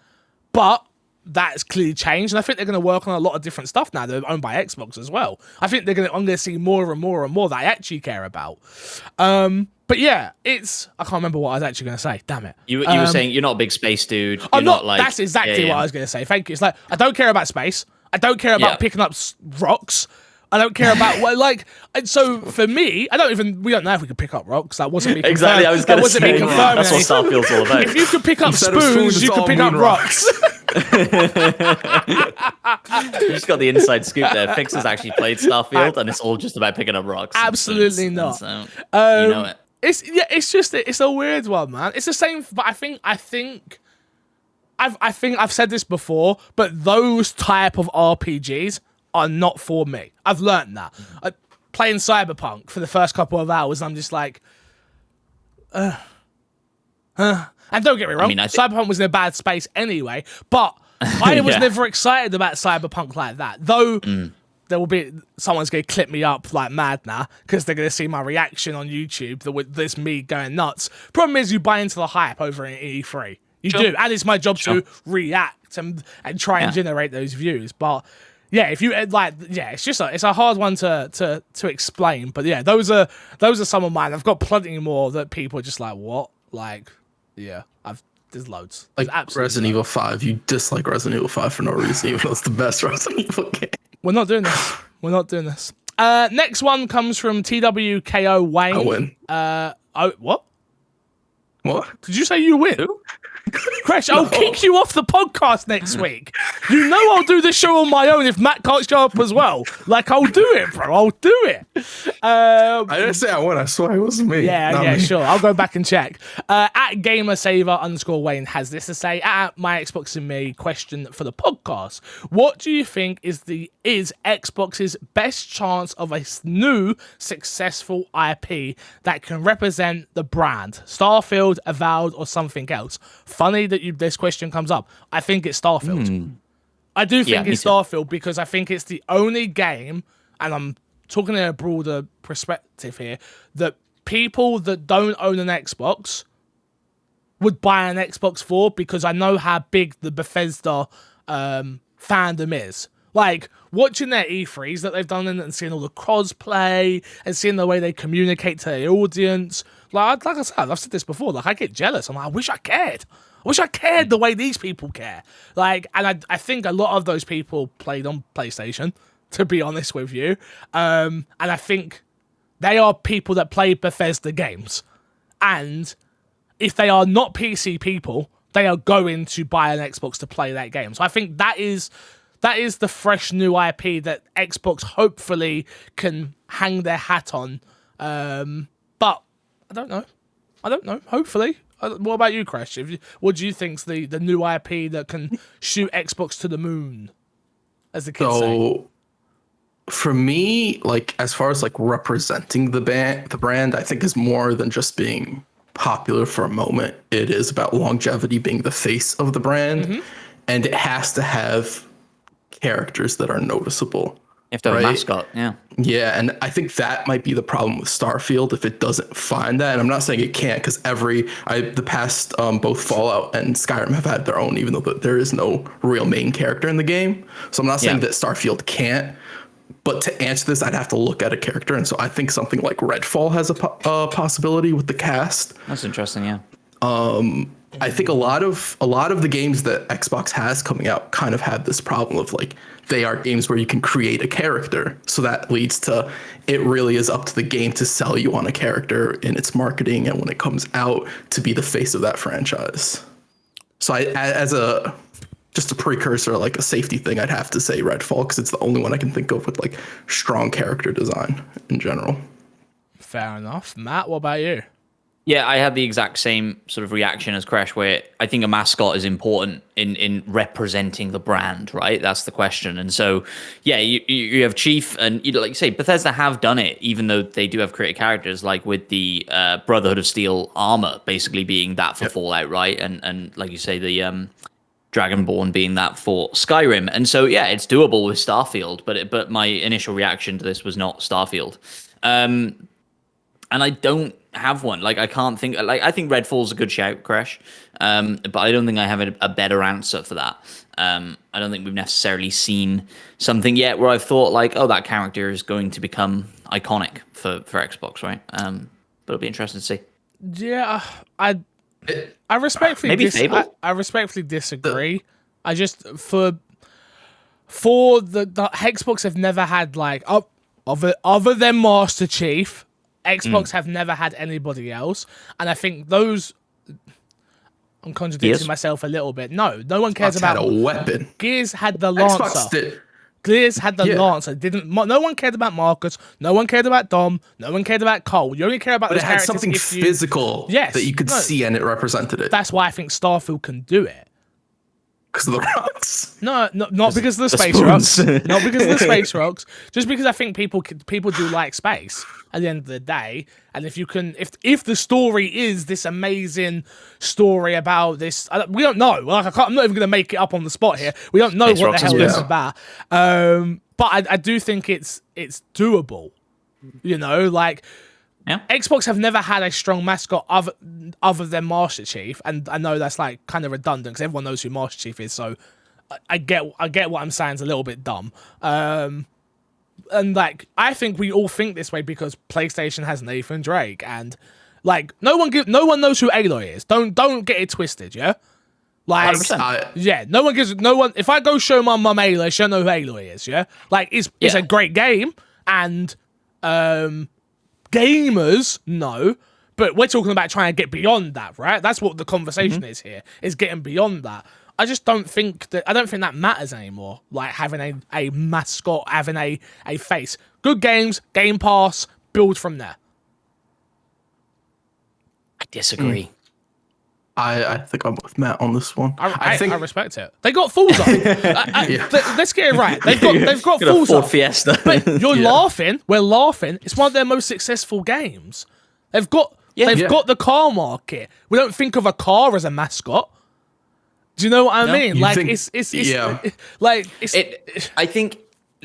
But that's clearly changed, and I think they're going to work on a lot of different stuff now. They're owned by Xbox as well. I think I'm going to see more and more and more that I actually care about. But yeah, I can't remember what I was actually going to say. Damn it. You were saying you're not a big space dude. I'm not like. That's exactly what I was going to say. Thank you. It's like, I don't care about space. I don't care about picking up rocks. I don't care about and so for me, we don't know if we could pick up rocks. That wasn't me confirmed. Exactly, I was going to say, that's what Starfield's all about. If you could pick up spoons, you could pick up rocks. You just got the inside scoop there. Fix has actually played Starfield, and it's all just about picking up rocks. Absolutely not. So, you know it. It's a weird one, man. It's the same, but I think I've said this before, but those type of RPGs are not for me. I've learned that. Playing Cyberpunk for the first couple of hours, I'm just like, and don't get me wrong, Cyberpunk was in a bad space anyway, but I was never excited about Cyberpunk like that. Though there will be someone's going to clip me up like mad now because they're going to see my reaction on YouTube with this me going nuts. Problem is, you buy into the hype over in E3. You do, and it's my job to react and try and generate those views, but. Yeah, if you it's a hard one to explain, but yeah, those are some of mine. I've got plenty more that people are just like, what? Like, yeah, there's loads. There's like Resident Evil 5, you dislike Resident Evil 5 for no reason, even though it's the best Resident Evil game. We're not doing this. Next one comes from TWKO Wayne. I win. What? What? Did you say you win? Who? Crash, I'll kick you off the podcast next week. You know I'll do the show on my own if Matt can't show up as well. Like, I'll do it, bro. I'll do it. I didn't say I won. I swear it wasn't me. Yeah, sure. I'll go back and check. At GamerSaver_Wayne has this to say. At My Xbox and Me, question for the podcast. What do you think is Xbox's best chance of a new successful IP that can represent the brand? Starfield, Avowed, or something else? Funny that this question comes up. I think it's Starfield. I do think it's Starfield because I think it's the only game, and I'm talking in a broader perspective here, that people that don't own an Xbox would buy an Xbox for, because I know how big the Bethesda fandom is. Like, watching their E3s that they've done and seeing all the cosplay and seeing the way they communicate to the audience. Like I said, I've said this before, like, I get jealous. I'm like, I wish I cared. I wish I cared the way these people care. Like, and I think a lot of those people played on PlayStation, to be honest with you. And I think they are people that play Bethesda games. And if they are not PC people, they are going to buy an Xbox to play that game. So I think that is the fresh new IP that Xbox hopefully can hang their hat on. But I don't know. Hopefully. What about you, Crash? What do you think's the new IP that can shoot Xbox to the moon, as the kids say? For me, like, as far as like representing the brand, I think is more than just being popular for a moment. It is about longevity, being the face of the brand, and it has to have characters that are noticeable. You have to have a mascot, yeah. Yeah, and I think that might be the problem with Starfield if it doesn't find that. And I'm not saying it can't, because the past both Fallout and Skyrim have had their own, even though there is no real main character in the game. So I'm not saying that Starfield can't. But to answer this, I'd have to look at a character, and so I think something like Redfall has a possibility with the cast. That's interesting, yeah. I think a lot of the games that Xbox has coming out kind of have this problem of, like, they are games where you can create a character. So that leads to, it really is up to the game to sell you on a character in its marketing and when it comes out to be the face of that franchise. So just a precursor, like a safety thing, I'd have to say Redfall, because it's the only one I can think of with like strong character design in general. Fair enough. Matt, what about you? Yeah, I had the exact same sort of reaction as Crash, where I think a mascot is important in representing the brand, right? That's the question. And so, yeah, you have Chief, and like you say, Bethesda have done it, even though they do have creative characters, like with the Brotherhood of Steel armor basically being that for Fallout, right? And like you say, the Dragonborn being that for Skyrim. And so, yeah, it's doable with Starfield, but my initial reaction to this was not Starfield. And I don't have one. Like, I can't think. Like, I think Redfall's a good shout, Crash. But I don't think I have a better answer for that. I don't think we've necessarily seen something yet where I've thought like, oh, that character is going to become iconic for Xbox, right? But it'll be interesting to see. Yeah, I respectfully I respectfully disagree. I just for the Xbox have never had like other than Master Chief. Xbox have never had anybody else, and I think those. I'm contradicting myself a little bit. No one cares Xbox about had a weapon. Gears had the Lancer. Gears had the Lancer. No one cared about Marcus. No one cared about Dom. No one cared about Cole. You only care about But those it had characters something physical that you could see, and it represented it. That's why I think Starfield can do it. Because of the rocks. No, not because of the space rocks. Not because of the space rocks. Just because I think people do like space at the end of the day. And if you can, if the story is this amazing story about this, we don't know. Like I'm not even going to make it up on the spot here. We don't know what the hell this is about. But I do think it's doable. You know, like. Yeah. Xbox have never had a strong mascot other than Master Chief, and I know that's like kind of redundant because everyone knows who Master Chief is. So I get what I'm saying is a little bit dumb. And like I think we all think this way because PlayStation has Nathan Drake, and like no one knows who Aloy is. Don't get it twisted, yeah. Like 100%. Yeah, no one. If I go show my mum Aloy, she'll know who Aloy is, yeah. Like it's a great game, and gamers know, but we're talking about trying to get beyond that, right? That's what the conversation is here, is getting beyond that. I just don't think that matters anymore, like having a mascot, having a face. Good games, Game Pass, build from there. I disagree. I think I'm with Matt on this one. I respect it. They got Forza. Let's get it right. They've got Forza. Ford Fiesta. But you're laughing. We're laughing. It's one of their most successful games. They've got got the car market. We don't think of a car as a mascot. Do you know what I mean? Like it's I think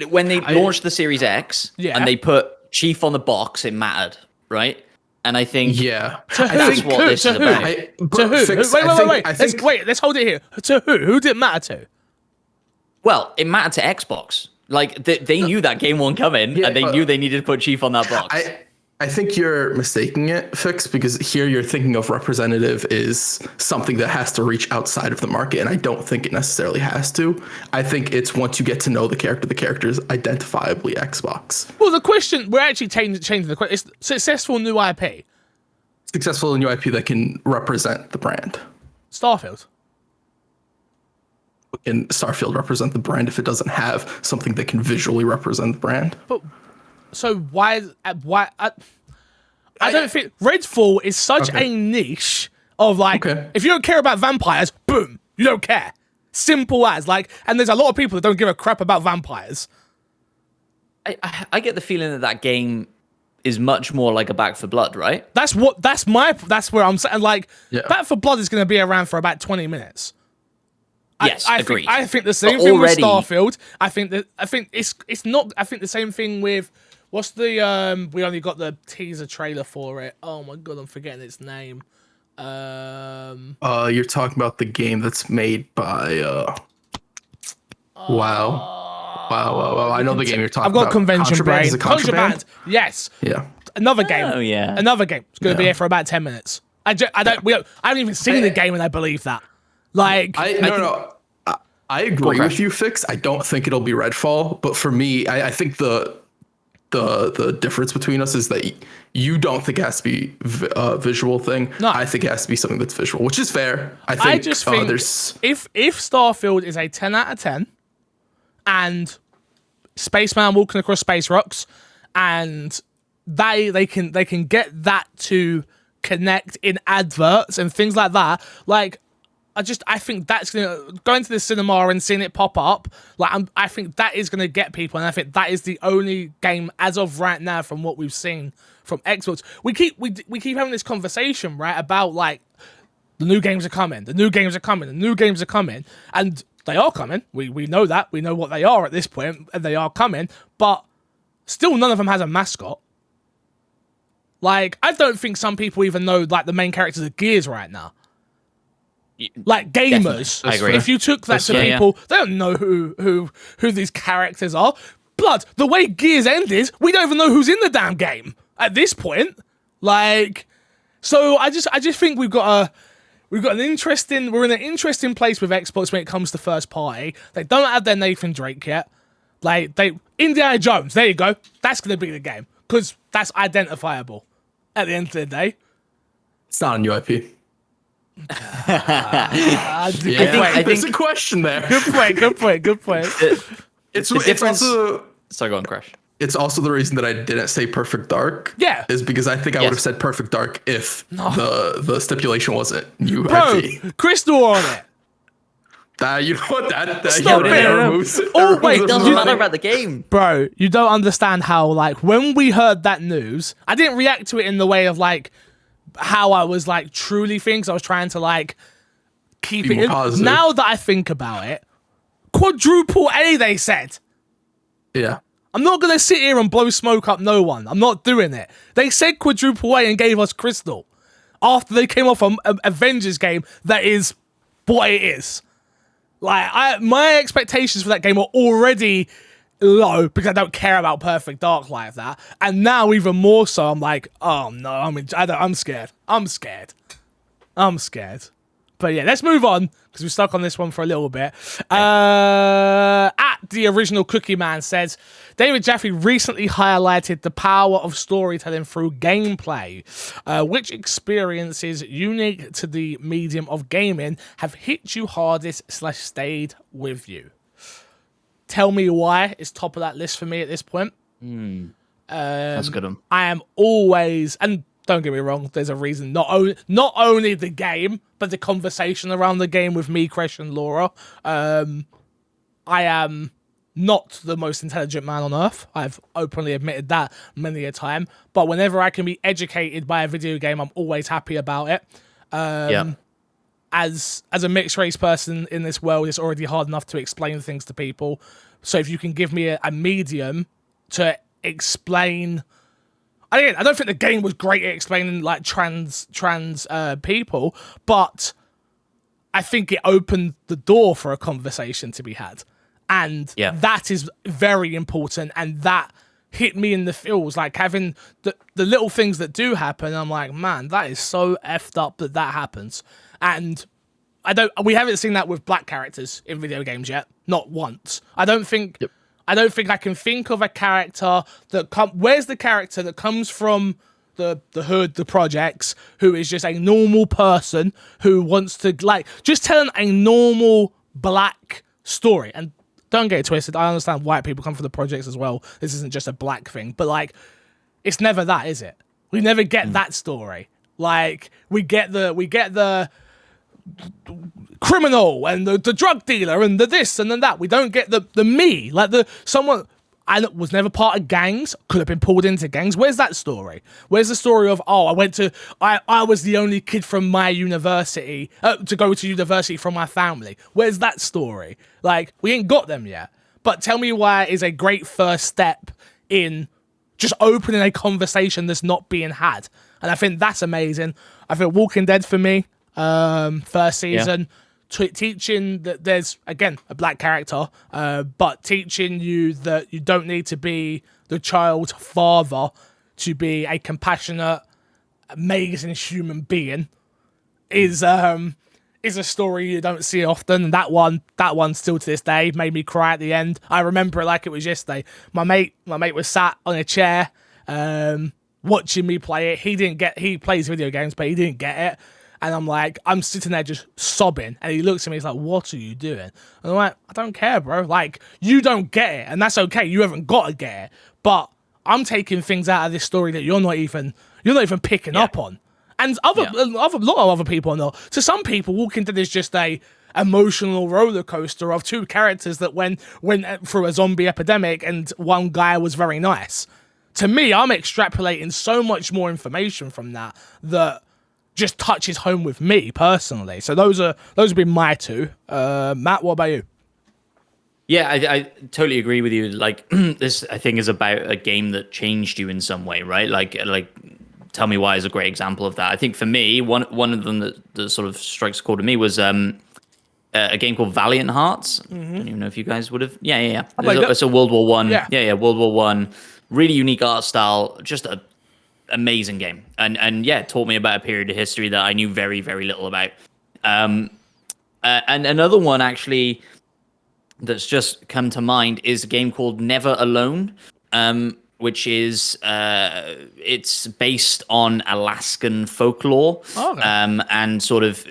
when they launched the Series X and they put Chief on the box, it mattered, right? And I think that's what this is about. To who? Wait, let's hold it here. To who? Who did it matter to? Well, it mattered to Xbox. Like, they knew that game won't come in, and they knew they needed to put Chief on that box. I think you're mistaking it, Fix, because here you're thinking of representative is something that has to reach outside of the market, and I don't think it necessarily has to. I think it's once you get to know the character is identifiably Xbox. Well, the question, we're actually changing the question. It's successful new IP. Successful new IP that can represent the brand. Starfield. Can Starfield represent the brand if it doesn't have something that can visually represent the brand? But so why I don't think Redfall is such a niche of like if you don't care about vampires, boom, you don't care. Simple as like, and there's a lot of people that don't give a crap about vampires. I get the feeling that game is much more like a Back 4 Blood, right? That's where I'm saying like Back 4 Blood is going to be around for about 20 minutes. Yes, agreed. I think the same thing with Starfield. I think it's not. I think the same thing with what's the we only got the teaser trailer for it. Oh my god, I'm forgetting its name. You're talking about the game that's made by Wow. I know the game you're talking about. I've got Convention Brain. Is it Contraband? Yes. Yeah. Another game. Oh yeah. Another game. It's going to be here for about 10 minutes. I haven't even seen the game, and I believe that. Like, I agree with you, Fix. I don't think it'll be Redfall, but for me, I think the the difference between us is that you don't think it has to be a visual thing. No. I think it has to be something that's visual, which is fair. I just think there's if Starfield is a 10 out of 10 and Spaceman walking across space rocks and they can get that to connect in adverts and things like that, like I think that's going to the cinema and seeing it pop up. Like I think that is gonna get people, and I think that is the only game as of right now from what we've seen from Xbox. We keep having this conversation, right, about like the new games are coming, the new games are coming, the new games are coming, and they are coming. We know that. We know what they are at this point, and they are coming. But still, none of them has a mascot. Like I don't think some people even know like the main characters of Gears right now. Like gamers, I agree. If you took that to people, they don't know who these characters are. Blood, the way Gears ended, we don't even know who's in the damn game at this point. Like, so I just think we're in an interesting place with Xbox when it comes to first party. They don't have their Nathan Drake yet. Like Indiana Jones, there you go. That's gonna be the game because that's identifiable. At the end of the day, it's not a new IP. I think there's a question there. Good point. It's also. Sorry, go on, Crash. It's also the reason that I didn't say Perfect Dark. Yeah. Is because I think I would have said Perfect Dark if the stipulation wasn't new Bro, IP. Crystal on it. You know what? Stop it. Oh, wait. It doesn't matter about the game. Bro, you don't understand how, like, when we heard that news, I didn't react to it in the way of, like, how I was, like, truly thinking. I was trying to, like, keep it in. Positive. Now that I think about it, quadruple A, they said. Yeah. I'm not going to sit here and blow smoke up no one. I'm not doing it. They said quadruple A and gave us Crystal after they came off an Avengers game that is what it is. Like, my expectations for that game are already low because I don't care about Perfect Dark like that. And now even more so, I'm like, oh no, I'm scared. I'm scared. But yeah, let's move on because we're stuck on this one for a little bit. At the original Cookie Man says, David Jaffe recently highlighted the power of storytelling through gameplay. Which experiences unique to the medium of gaming have hit you hardest / stayed with you? Tell me why it's top of that list for me at this point. That's a good one. I am always, and don't get me wrong, there's a reason. Not only the game, but the conversation around the game with me, Kresh, and Laura. I am not the most intelligent man on earth. I've openly admitted that many a time. But whenever I can be educated by a video game, I'm always happy about it. As a mixed race person in this world, it's already hard enough to explain things to people. So if you can give me a medium to explain. Again, I don't think the game was great at explaining like trans people, but I think it opened the door for a conversation to be had. And that is very important, and that hit me in the feels, like having the little things that do happen. I'm like, man, that is so effed up that happens. And we haven't seen that with black characters in video games yet, not once. I don't think I can think of a character where's the character that comes from the hood, the projects, who is just a normal person who wants to, like, just telling a normal black story. And don't get it twisted, I understand white people come from the projects as well. This isn't just a black thing, but like, it's never that, is it? We never get that story. Like, we get the criminal and the drug dealer and the this and then that. We don't get the me, like someone I was never part of gangs, could have been pulled into gangs. Where's that story? Where's the story of, I was the only kid from my university to go to university from my family? Where's that story? Like, we ain't got them yet. But tell me why is a great first step in just opening a conversation that's not being had. And I think that's amazing. I think Walking Dead for me, first season, teaching that there's, again, a black character, but teaching you that you don't need to be the child's father to be a compassionate, amazing human being is is a story you don't see often. And that one still to this day made me cry at the end. I remember it like it was yesterday. My mate was sat on a chair, watching me play it. He plays video games, but he didn't get it. And I'm sitting there just sobbing. And he looks at me, he's like, what are you doing? And I'm like, I don't care, bro. Like, you don't get it. And that's okay. You haven't got to get it. But I'm taking things out of this story that you're not even picking up on. And a lot of other people are not. To some people, Walking Dead is just a emotional roller coaster of two characters that went through a zombie epidemic and one guy was very nice. To me, I'm extrapolating so much more information from that just touches home with me personally. So those would be my two. Matt, what about you? Yeah, I totally agree with you. Like, this, I think, is about a game that changed you in some way, right? Like Tell Me Why is a great example of that. I think for me, one of them that sort of strikes a chord to me was a game called Valiant Hearts. I don't even know if you guys would have. Yeah. It's a World War One. Yeah, World War One. Really unique art style. Just a amazing game, and yeah, taught me about a period of history that I knew very, very little about. And another one actually that's just come to mind is a game called Never Alone, which is it's based on Alaskan folklore, and sort of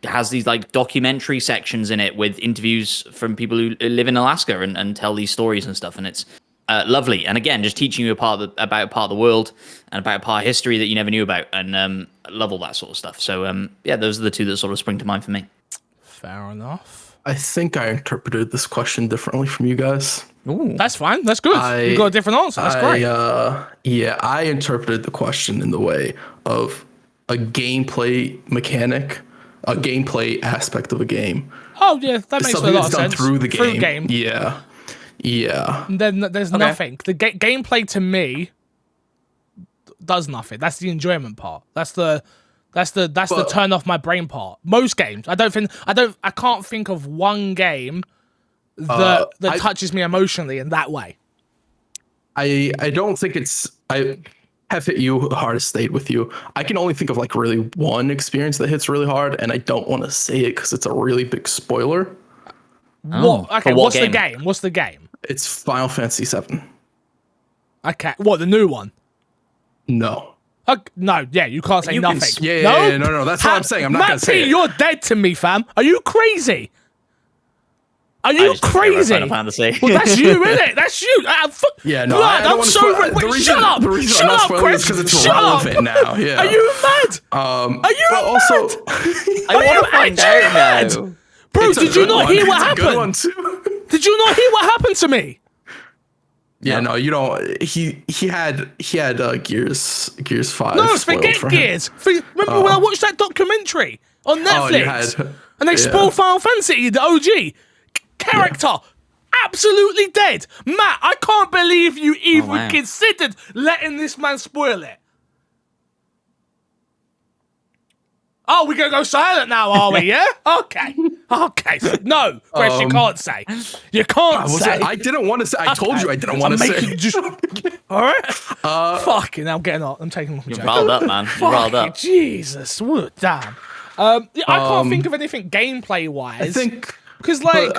has these like documentary sections in it with interviews from people who live in Alaska and tell these stories and stuff, and it's lovely. And again, just teaching you about a part of the world and about a part of history that you never knew about, and I love all that sort of stuff. So yeah, those are the two that sort of spring to mind for me. Fair enough. I think I interpreted this question differently from you guys. Ooh. That's fine. That's good. You got a different answer. That's great. I interpreted the question in the way of a gameplay mechanic, a gameplay aspect of a game. Oh yeah, that makes a lot of sense. Through the game. Yeah. And then there's nothing. The gameplay to me does nothing. That's the enjoyment part. That's the turn off my brain part. Most games, I can't think of one game that touches me emotionally in that way. I don't think I have hit you hardest stayed with you. I can only think of like really one experience that hits really hard, and I don't want to say it because it's a really big spoiler. What? Okay, what's the game? What's the game? It's Final Fantasy VII. Okay, what, the new one? No. No, yeah, you can't say nothing. No. That's what I'm saying. I'm not going to say it. You're dead to me, fam. Are you crazy? Are you crazy? Final Fantasy. Well, that's you, isn't it? That's you. Yeah, no. Blood, I'm so shut up. The reason I'm not spoiling is because it's relevant now. Yeah. Are you mad? Are you mad? Also, I want to find out now. Bro, did you not hear what happened? Good one too. Did you not hear what happened to me? Yeah, no, you don't. He had Gears 5. No, forget Gears. Remember when I watched that documentary on Netflix? And they spoiled Final Fantasy, the OG character. Absolutely dead. Matt, I can't believe you even considered letting this man spoil it. Oh, we're going to go silent now, are we, yeah? Okay. No, Chris, you can't say. You can't say. I didn't want to say. I told you I didn't want to say. All right? Fucking, I'm getting up. I'm taking off my jacket. You're riled up, man. You're riled up. Jesus, what damn. I can't think of anything gameplay-wise. I think... Because, like...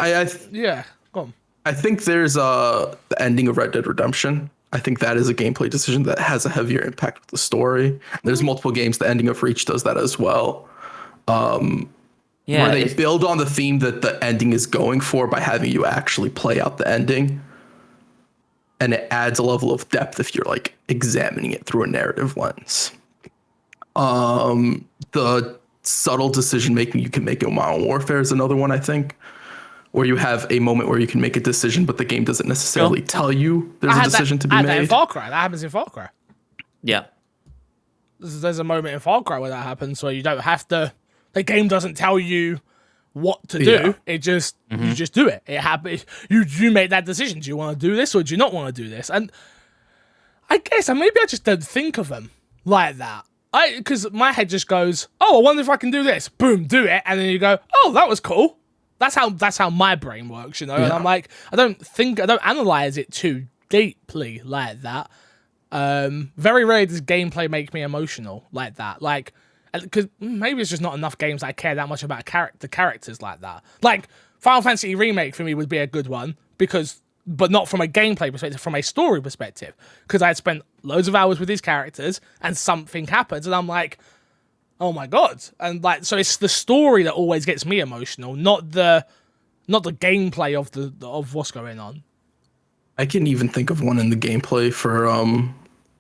yeah, go on. I think there's the ending of Red Dead Redemption. I think that is a gameplay decision that has a heavier impact with the story. There's multiple games. The ending of Reach does that as well. Where they build on the theme that the ending is going for by having you actually play out the ending. And it adds a level of depth if you're like examining it through a narrative lens. The subtle decision making you can make in Modern Warfare is another one, I think. Where you have a moment where you can make a decision, but the game doesn't necessarily tell you there's a decision to be made. That in Far Cry. That happens in Far Cry. Yeah. There's a moment in Far Cry where that happens, where you don't have to... The game doesn't tell you what to do. Yeah. It just... You just do it. It happens. You make that decision. Do you want to do this or do you not want to do this? And I guess, and maybe I just don't think of them like that. Because my head just goes, oh, I wonder if I can do this. Boom, do it. And then you go, oh, that was cool. That's how my brain works, you know. Yeah. And I'm like, I don't analyze it too deeply like that. Very rarely does gameplay make me emotional like that. Like, Because maybe it's just not enough games that I care that much about the characters like that. Like, Final Fantasy Remake for me would be a good one, but not from a gameplay perspective, from a story perspective. Because I had spent loads of hours with these characters, and something happens, and I'm like, oh my god. And like, so it's the story that always gets me emotional, not the gameplay of what's going on. I can even think of one in the gameplay for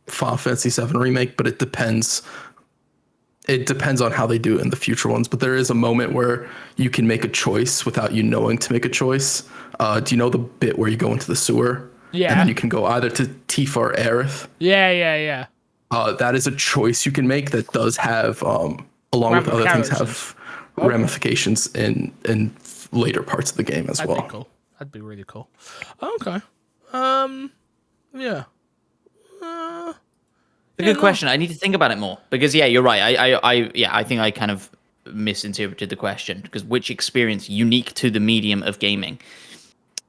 Final Fantasy VII Remake, but it depends. It depends on how they do it in the future ones. But there is a moment where you can make a choice without you knowing to make a choice. Do you know the bit where you go into the sewer? Yeah. And then you can go either to Tifa or Aerith. Yeah. That is a choice you can make that does have, along with other things, have ramifications in later parts of the game as well. That'd be cool. That'd be really cool. Okay. Yeah. A good question. I need to think about it more because you're right. I think I kind of misinterpreted the question because which experience unique to the medium of gaming,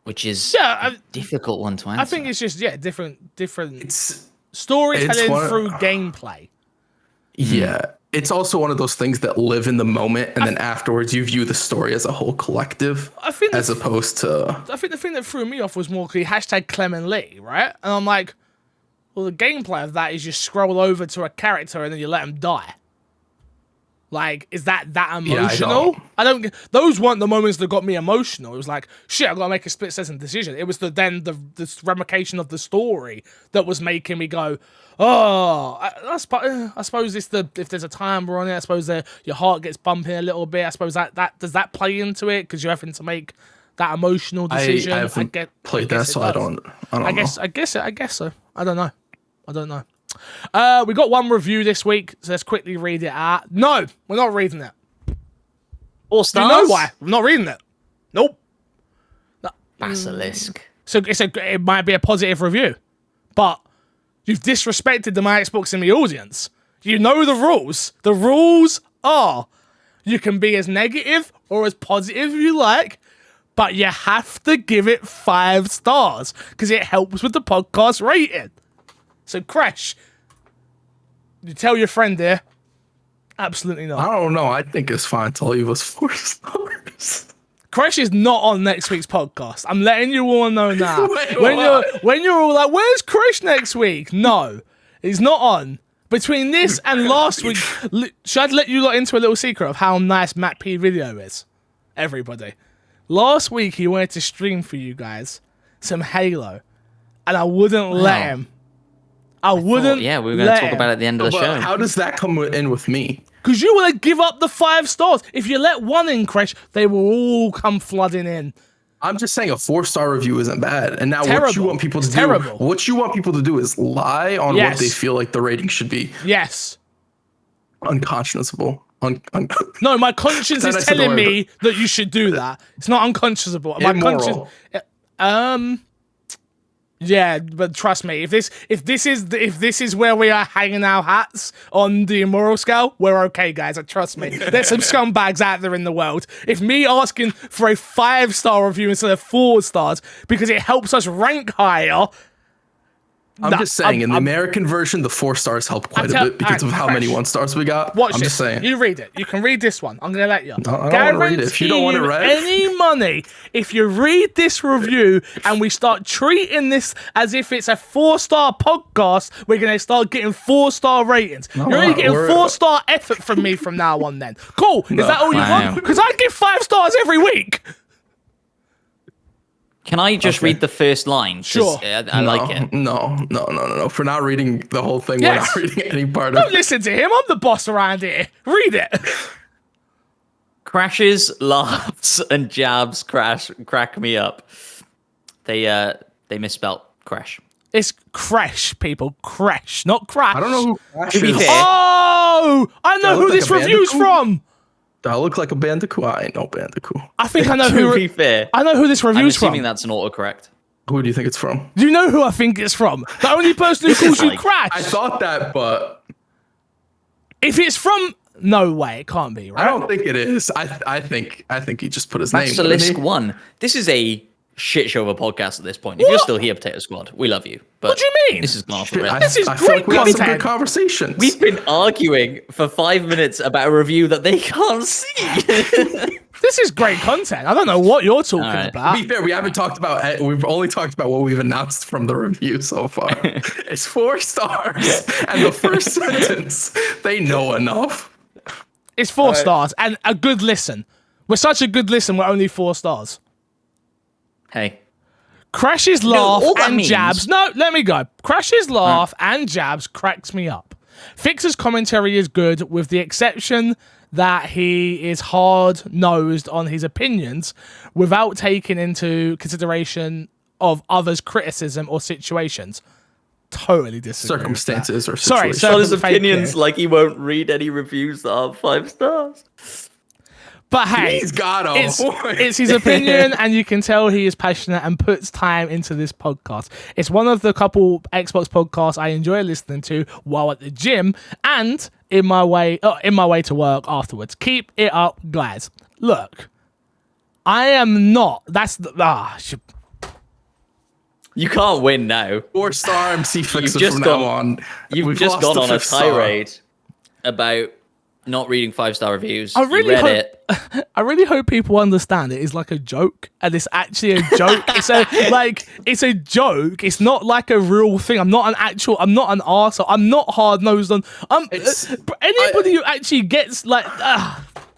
which is a difficult one to answer. I think it's just different. Storytelling through gameplay. Yeah. It's also one of those things that live in the moment, and then afterwards you view the story as a whole collective, as opposed to... I think the thing that threw me off was more hashtag Clem and Lee, right? And I'm like, well, the gameplay of that is you scroll over to a character and then you let them die. Like, is that emotional? I don't. Those weren't the moments that got me emotional. It was like, shit, I gotta make a split-second decision. It was the ramification of the story that was making me go, oh. I suppose it's if there's a timer on it. I suppose your heart gets bumping a little bit. I suppose that does that play into it because you're having to make that emotional decision. I haven't played that, so I don't know. I guess so. I don't know. We got one review this week, so let's quickly read it out. No, we're not reading it. All stars? Do you know why? I'm not reading it. Nope. Basilisk. So it might be a positive review, but you've disrespected the My Xbox in the audience. You know the rules. The rules are you can be as negative or as positive if you like, but you have to give it 5 stars because it helps with the podcast rating. So, Crash, you tell your friend there, absolutely not. I don't know. I think it's fine to leave us 4 stars. Crash is not on next week's podcast. I'm letting you all know now. Wait, when you're all like, where's Crash next week? No, he's not on. Between this and last week, should I let you lot into a little secret of how nice Matt P video is? Everybody. Last week, he wanted to stream for you guys some Halo, and I wouldn't let him. I wouldn't. We were going to talk about it at the end of the show. How does that come in with me? Because you want to give up the 5 stars. If you let one in, Crash, they will all come flooding in. I'm just saying a 4-star review isn't bad. And now what you want people to do is lie on what they feel like the rating should be. Yes. Unconscionable. No, my conscience is telling me that you should do that. It's not unconscionable. My immoral. conscience. Yeah, but trust me, if this is where we are hanging our hats on the immoral scale, we're okay, guys. Trust me. There's some scumbags out there in the world. If me asking for a 5-star review instead of 4 stars because it helps us rank higher. I'm just saying, in the American version, the 4 stars help quite a bit because of how many 1 stars we got. I'm just saying. You read it. You can read this one. I'm going to let you. I don't want to read it. If you don't want to read any money, if you read this review and we start treating this as if it's a 4-star podcast, we're going to start getting 4-star ratings. You're only getting 4-star effort from me from now on then. Cool. Is that all you want? Because I give 5 stars every week. Can I just read the first line? Sure. I like it. No. For not reading the whole thing, we're not reading any part of it. Don't listen to him. I'm the boss around here. Read it. Crashes, laughs, and jabs crack me up. They misspelt crash. It's Crash, people. Crash, not crash. I don't know who Crash is. Oh! I know who this review's from. Do I look like a Bandicoot? I ain't no Bandicoot. I think I know who. To be fair, I know who this review's from. I'm assuming that's an autocorrect. Who do you think it's from? Do you know who I think it's from? The only person who calls you Crash. I thought that, but if it's from, no way, it can't be. Right? I don't think it is. I think he just put his name. Basilisk 1. This is a shit show of a podcast at this point. If you're still here, Potato Squad, we love you. But What do you mean? This is gone off the Shit, rails. This is I feel great like we had some content. good conversations. We've been arguing for 5 minutes about a review that they can't see. This is great content. I don't know what you're talking right. about. To be fair, we haven't talked about. We've only talked about what we've announced from the review so far. It's 4 stars, and the first sentence, they know enough. It's 4 stars and a good listen. We're such a good listen. We're only 4 stars. Hey, Crash's laugh all that and means- jabs. No, let me go. Crash's laugh and jabs cracks me up. Fixer's commentary is good, with the exception that he is hard-nosed on his opinions without taking into consideration of others' criticism or situations. Totally disagree. with that. Circumstances or Sorry, situations. so- well, his Thank opinions you. like he won't read any reviews that are 5 stars. But hey, He's got a point. it's his opinion, and you can tell he is passionate and puts time into this podcast. It's one of the couple Xbox podcasts I enjoy listening to while at the gym and in my way to work afterwards. Keep it up, guys. Look, I am not. That's the You can't win now. 4-star MC Fixer just from gone- now on. You've We've just lost gone the on a 5th star. tirade about not reading 5-star reviews. I really you read hope- it. I really hope people understand it is like a joke, and it's actually a joke. It's a joke. It's not like a real thing. I'm not an arsehole. I'm not hard nosed on. Anybody who actually gets like.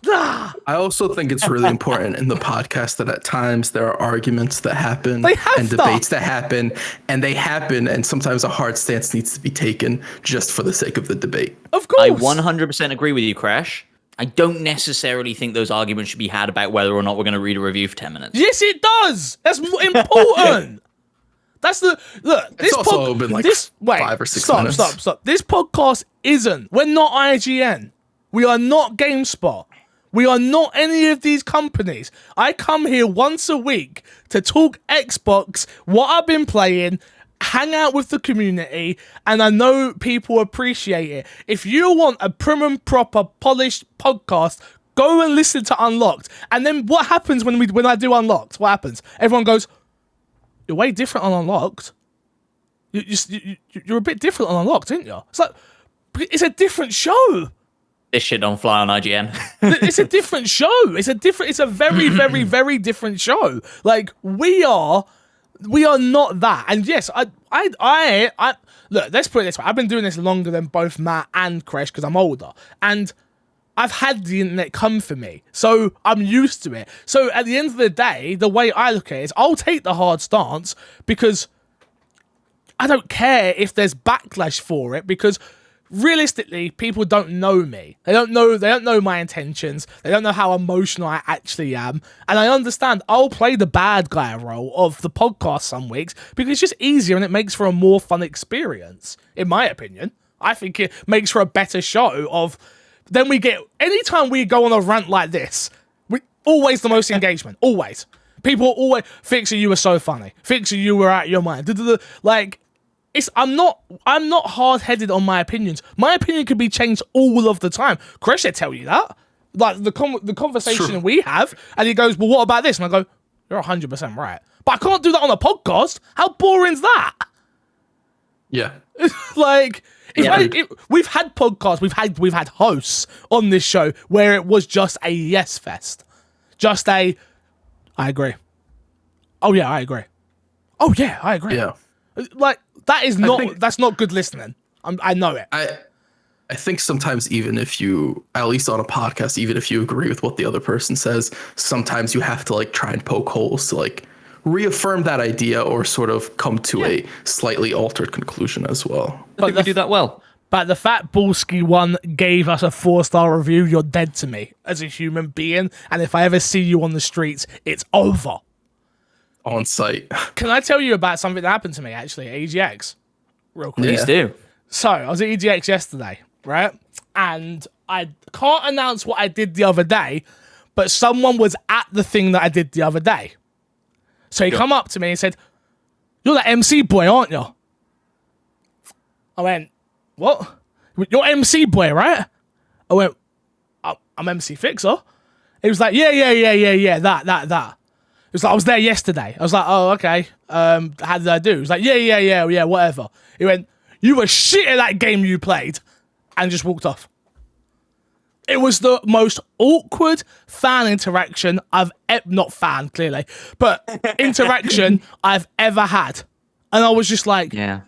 I also think it's really important in the podcast that at times there are arguments that happen They have and to. debates that happen, and sometimes a hard stance needs to be taken just for the sake of the debate. Of course. I 100% agree with you, Crash. I don't necessarily think those arguments should be had about whether or not we're going to read a review for 10 minutes. Yes, it does. That's important. That's the look. This also been like 5 or 6 minutes. Stop. This podcast isn't. We're not IGN. We are not GameSpot. We are not any of these companies. I come here once a week to talk Xbox, what I've been playing, hang out with the community, and I know people appreciate it. If you want a prim and proper, polished podcast, go and listen to Unlocked. And then what happens when I do Unlocked? What happens? Everyone goes, "You're way different on Unlocked. You're a bit different on Unlocked, aren't you?" It's like, it's a different show. This shit don't fly on IGN. It's a different show. It's a very, very, very different show. Like, we are not that. And yes, I look, let's put it this way. I've been doing this longer than both Matt and Crash because I'm older. And I've had the internet come for me. So I'm used to it. So at the end of the day, the way I look at it is I'll take the hard stance because I don't care if there's backlash for it, because realistically, people don't know me. They don't know my intentions. They don't know how emotional I actually am. And I understand I'll play the bad guy role of the podcast some weeks because it's just easier and it makes for a more fun experience, in my opinion. I think it makes for a better show of... Then we get... Anytime we go on a rant like this, we always the most engagement. Always. People always... Fixer, you were so funny. Fixer, you were out of your mind. Like... I'm not hard-headed on my opinions. My opinion can be changed all of the time. Chris should tell you that. Like the conversation we have, and he goes, "Well, what about this?" And I go, "You're 100% right." But I can't do that on a podcast. How boring is that? Yeah. Like, Yeah. we've had podcasts, we've had hosts on this show where it was just a yes fest, just a, I agree. Oh yeah, I agree. Oh yeah, I agree. Yeah. Like, that is not, think- that's not good listening. I know it. I think sometimes even if you, at least on a podcast, even if you agree with what the other person says, sometimes you have to like try and poke holes to like reaffirm that idea or sort of come to a slightly altered conclusion as well. I think we do that well. But the fact Bulski one gave us a 4-star review, you're dead to me as a human being. And if I ever see you on the streets, it's over. On site. Can I tell you about something that happened to me actually at EGX? Real quick. Please do. So I was at EGX yesterday, right? And I can't announce what I did the other day, but someone was at the thing that I did the other day. So he come up to me and said, "You're that MC boy, aren't you?" I went, "What? You're MC boy, right?" I went, "I'm MC Fixer." He was like, yeah, that. was like, I was there yesterday. I was like, oh, okay. How did I do? He was like, yeah, whatever. He went, you were shit at that game you played, and just walked off. It was the most awkward fan interaction not fan, clearly, but interaction I've ever had. And I was just like, Yeah.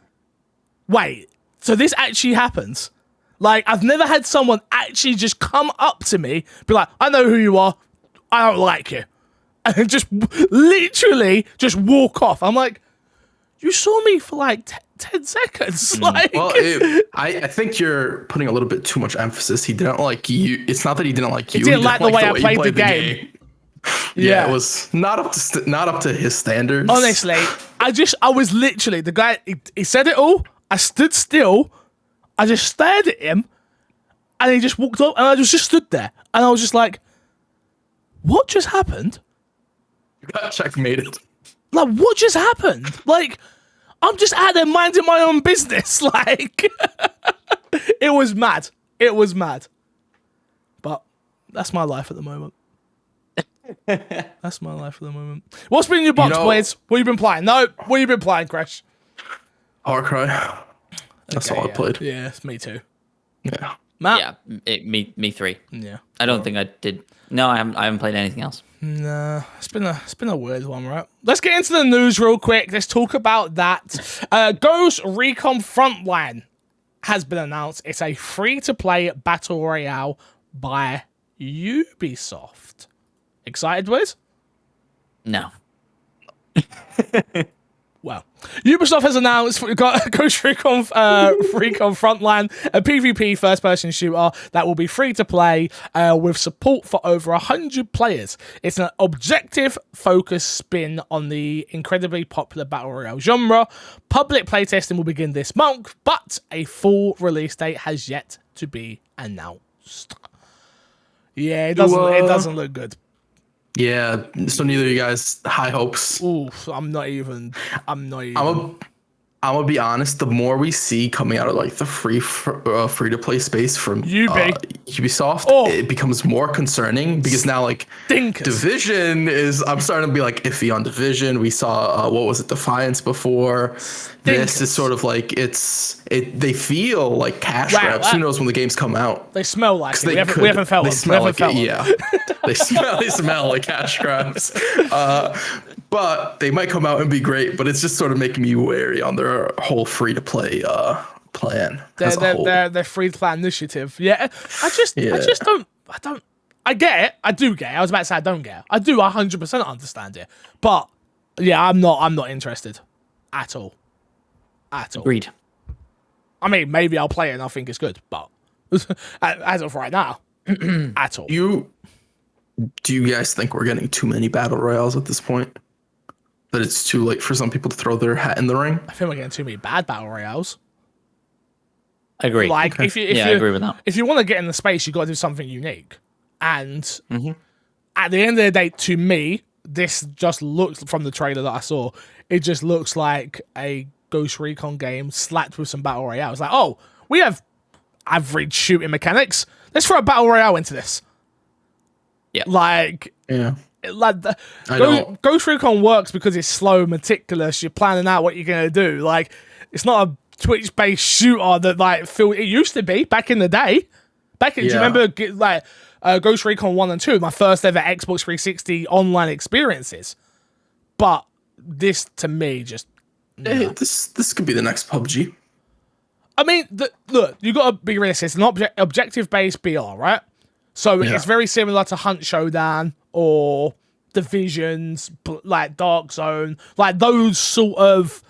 wait, so this actually happens? Like, I've never had someone actually just come up to me, be like, I know who you are, I don't like you. And just literally just walk off. I'm like, you saw me for like 10 seconds. Like, Well, I think you're putting a little bit too much emphasis. He didn't like you. It's not that he didn't like you. He didn't like the way I you played the game. Yeah, it was not up to his standards. Honestly, I was literally, the guy, he said it all. I stood still. I just stared at him. And he just walked up. And I just stood there. And I was just like, what just happened? You got checkmated. Like, what just happened? Like, I'm just out there minding my own business. Like, it was mad. It was mad. But that's my life at the moment. That's my life at the moment. What's been in your box, boys? What you been playing? No, what you been playing, Crash? Far Cry. That's all I played. Yeah, me too. Yeah. Matt? Yeah, me three. Yeah. I don't think I did. No, I haven't played anything else. Nah, it's been a weird one, right? Let's get into the news real quick. Let's talk about that. Ghost Recon Frontline has been announced. It's a free-to-play battle royale by Ubisoft. Excited, boys? No. Well, Ubisoft has announced Ghost Recon Frontline, a PvP first-person shooter that will be free-to-play with support for over 100 players. It's an objective-focused spin on the incredibly popular Battle Royale genre. Public playtesting will begin this month, but a full release date has yet to be announced. Yeah, it doesn't look good. Yeah, so neither of you guys high hopes. Oof, I'm not even. I'm gonna be honest. The more we see coming out of like the free to play space from Ubisoft, it becomes more concerning because now like Division is. I'm starting to be like iffy on Division. We saw what was it, Defiance before. This is sort of like they feel like cash grabs. Who knows when the games come out? They smell like it. We haven't felt them. Yeah, they smell like cash grabs. But they might come out and be great. But it's just sort of making me wary on their whole free to play plan. Their free to play initiative. Yeah, I just don't. I get it. I do get it. I was about to say I don't get it. I do 100% understand it. But yeah, I'm not interested at all. Agreed. I mean, maybe I'll play it and I'll think it's good, but as of right now, at all. Do you guys think we're getting too many battle royales at this point? That it's too late for some people to throw their hat in the ring? I think we're getting too many bad battle royales. Agree. Like, I agree with that. If you want to get in the space, you've got to do something unique. And at the end of the day, to me, this just looks, from the trailer that I saw, it just looks like a Ghost Recon game slapped with some battle royale. It's like, oh, we have average shooting mechanics. Let's throw a battle royale into this. Yeah. Ghost Recon works because it's slow, meticulous. You're planning out what you're gonna do. Like, it's not a Twitch-based shooter that it used to be back in the day. Do you remember Ghost Recon 1 and 2? My first ever Xbox 360 online experiences. But this, to me, just. Hey, this could be the next PUBG. I mean, look, you got to be realistic. It's an objective-based BR, right? So it's very similar to Hunt Showdown or Divisions, like Dark Zone, like those sort of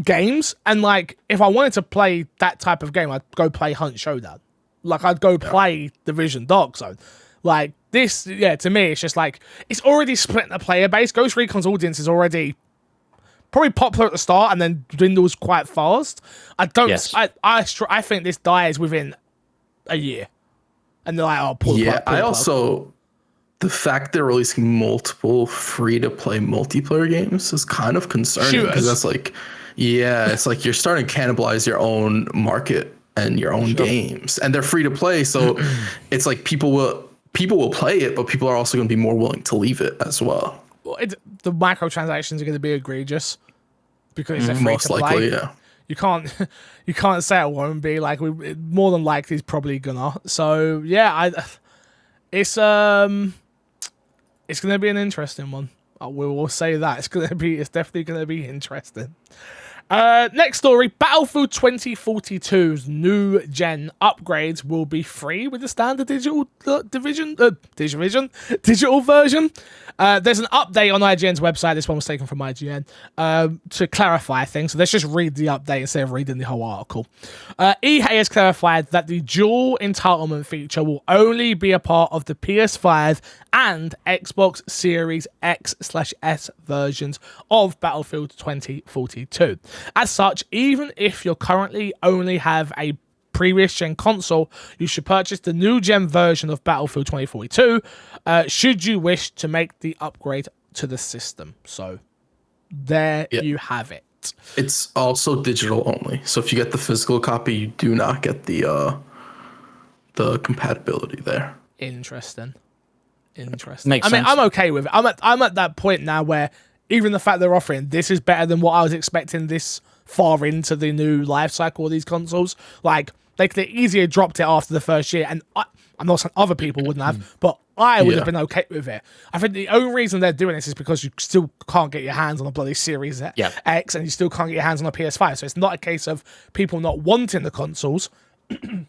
games. And like, if I wanted to play that type of game, I'd go play Hunt Showdown. Like, I'd go play Division, Dark Zone. Like this, to me, it's just like it's already split the player base. Ghost Recon's audience is already probably popular at the start and then dwindles quite fast. I think this dies within a year, and they're like, "Oh, pull the plug." The fact they're releasing multiple free-to-play multiplayer games is kind of concerning because that's like, it's like you're starting to cannibalize your own market and your own games, and they're free-to-play, so it's like people people will play it, but people are also going to be more willing to leave it as well. The microtransactions are going to be egregious because they're free Most to play. likely, yeah. You can't say it won't be. Like, more than likely it's probably gonna. So yeah, it's gonna be an interesting one. We will say that it's definitely gonna be interesting. Next story, Battlefield 2042's new gen upgrades will be free with the standard digital version. There's an update on IGN's website. This one was taken from IGN to clarify things. So let's just read the update instead of reading the whole article. EA has clarified that the dual entitlement feature will only be a part of the PS5 and Xbox Series X/S versions of Battlefield 2042. As such, even if you currently only have a previous gen console, you should purchase the new gen version of Battlefield 2042 should you wish to make the upgrade to the system. So there you have it. It's also digital only. So if you get the physical copy, you do not get the compatibility there. Interesting. Makes sense. I'm okay with it. I'm at that point now where even the fact they're offering this is better than what I was expecting this far into the new life cycle of these consoles. Like, they could have easier dropped it after the first year, and I'm not saying other people wouldn't have, but I would have been okay with it. I think the only reason they're doing this is because you still can't get your hands on a bloody Series X, and you still can't get your hands on a PS5. So it's not a case of people not wanting the consoles.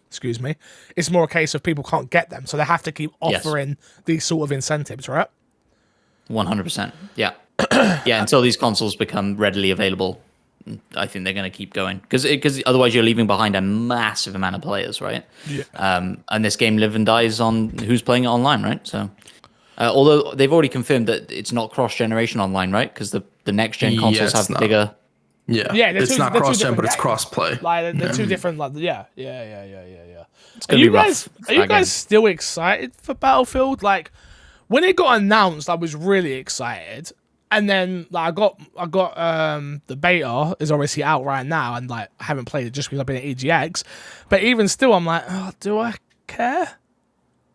Excuse me. It's more a case of people can't get them, so they have to keep offering these sort of incentives, right? 100%. Yeah. Yeah, until these consoles become readily available, I think they're going to keep going because otherwise you're leaving behind a massive amount of players, right? Yeah. And this game live and dies on who's playing it online, right? So, although they've already confirmed that it's not cross-generation online, right? Because the next gen consoles have bigger. Yeah, it's not cross-gen, but it's cross-play. Like they're two different. Like yeah. It's gonna be rough. Are you guys still excited for Battlefield? Like, when it got announced, I was really excited. And then like, I got the beta is obviously out right now, and like I haven't played it just because I've been at EGX. But even still, I'm like, oh, do I care?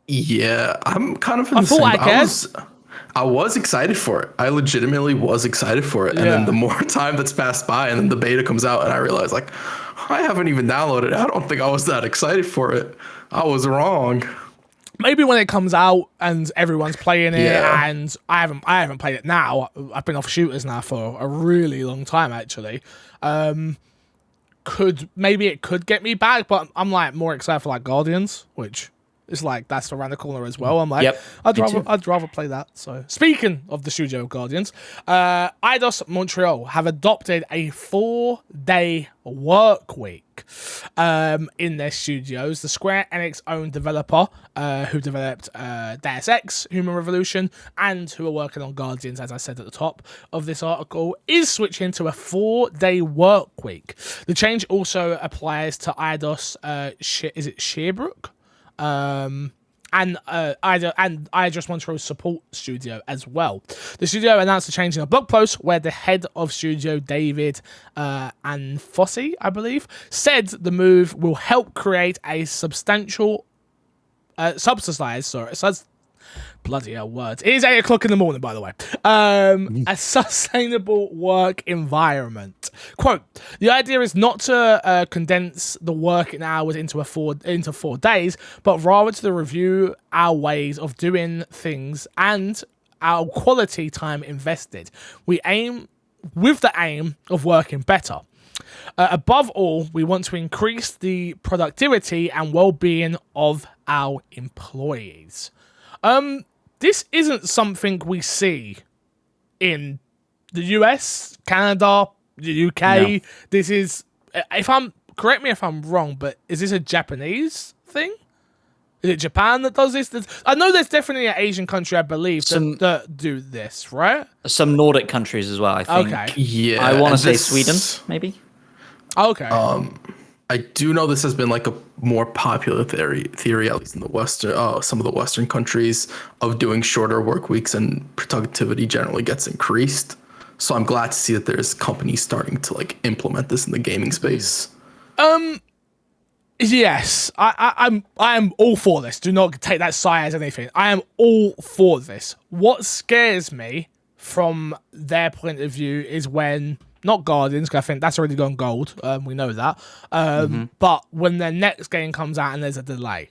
Yeah, I'm kind of in the same. I was excited for it. I legitimately was excited for it. And then the more time that's passed by, and then the beta comes out, and I realized like I haven't even downloaded it. I don't think I was that excited for it. I was wrong. Maybe when it comes out and everyone's playing it, and I haven't played it now. I've been off shooters now for a really long time, actually. It could get me back, but I'm like more excited for like Guardians, which is like that's around the corner as well. I'm like, I'd rather play that. So speaking of the studio of Guardians, Eidos Montreal have adopted a 4-day work week in their studios. The Square Enix owned developer who developed Deus Ex, Human Revolution, and who are working on Guardians, as I said at the top of this article, is switching to a 4-day work week. The change also applies to Eidos, is it Sherbrooke? And Eidos Montreal's support studio as well. The studio announced the change in a blog post where the head of studio, David Anfossi, I believe, said the move will help create a bloody hell words. It is 8 o'clock in the morning, by the way. A sustainable work environment. Quote, the idea is not to condense the working hours into 4 days, but rather to review our ways of doing things and our quality time invested. We aim with the aim of working better. Above all, we want to increase the productivity and well-being of our employees. This isn't something we see in the US, Canada, the UK. No. This is, correct me if I'm wrong, but is this a Japanese thing? Is it Japan that does this? I know there's definitely an Asian country, I believe, that do this, right? Some Nordic countries as well, I think. Okay. Yeah. I want to say Sweden, maybe. Okay. I do know this has been like a more popular theory, at least in the some of the Western countries, of doing shorter work weeks, and productivity generally gets increased. So I'm glad to see that there's companies starting to like implement this in the gaming space. Yes, I'm all for this. Do not take that sigh as anything. I am all for this. What scares me from their point of view is when, not Guardians, because I think that's already gone gold. We know that. But when their next game comes out and there's a delay,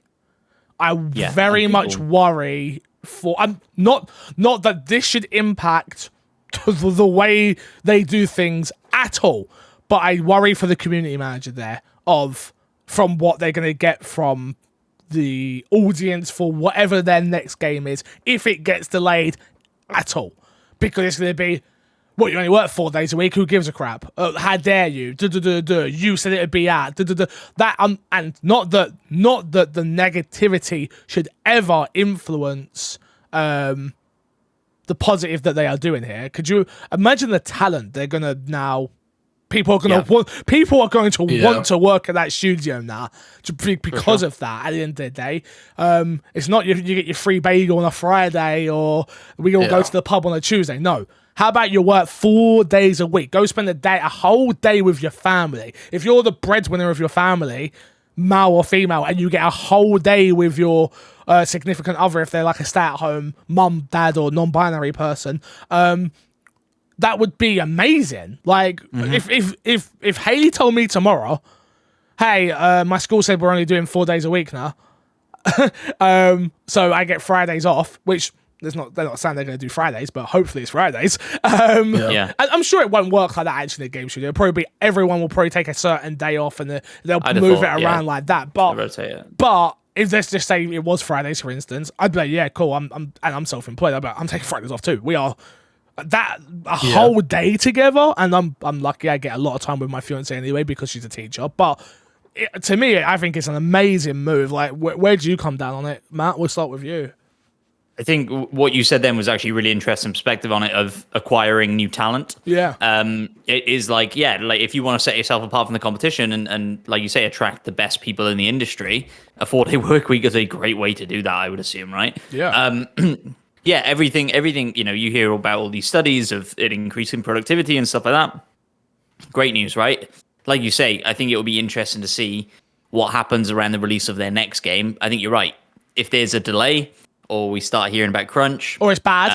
I very much worry for. Not that this should impact the way they do things at all, but I worry for the community manager there from what they're going to get from the audience for whatever their next game is, if it gets delayed at all. Because it's going to be, you only work 4 days a week, who gives a crap? How dare you? You said it'd be out. That, and not that the negativity should ever influence the positive that they are doing here. Could you imagine the talent they're going to now... People are going to want to work at that studio now because of that. At the end of the day, it's not you get your free bagel on a Friday or we all go to the pub on a Tuesday. No, how about you work 4 days a week? Go spend a whole day with your family. If you're the breadwinner of your family, male or female, and you get a whole day with your significant other, if they're like a stay-at-home mum, dad, or non-binary person. That would be amazing. Like if Haley told me tomorrow, hey, my school said we're only doing 4 days a week now, so I get Fridays off, which they're not saying they're going to do Fridays, but hopefully it's Fridays. I'm sure it won't work like that actually in the game studio. It'll probably be everyone will probably take a certain day off and they'll move it around like that. But if let's just say it was Fridays, for instance, I'd be like, yeah, cool. I'm self-employed. I'm taking Fridays off too. We are. Whole day together, and I'm lucky I get a lot of time with my fiance anyway because she's a teacher. But to me, I think it's an amazing move. Like, where do you come down on it, Matt? We'll start with you. I think what you said then was actually really interesting perspective on it of acquiring new talent. Yeah. It is like if you want to set yourself apart from the competition and like you say, attract the best people in the industry, a 4-day work week is a great way to do that, I would assume, right? Yeah. Yeah, everything, you hear about all these studies of it increasing productivity and stuff like that. Great news, right? Like you say, I think it will be interesting to see what happens around the release of their next game. I think you're right. If there's a delay or we start hearing about crunch. Or it's bad.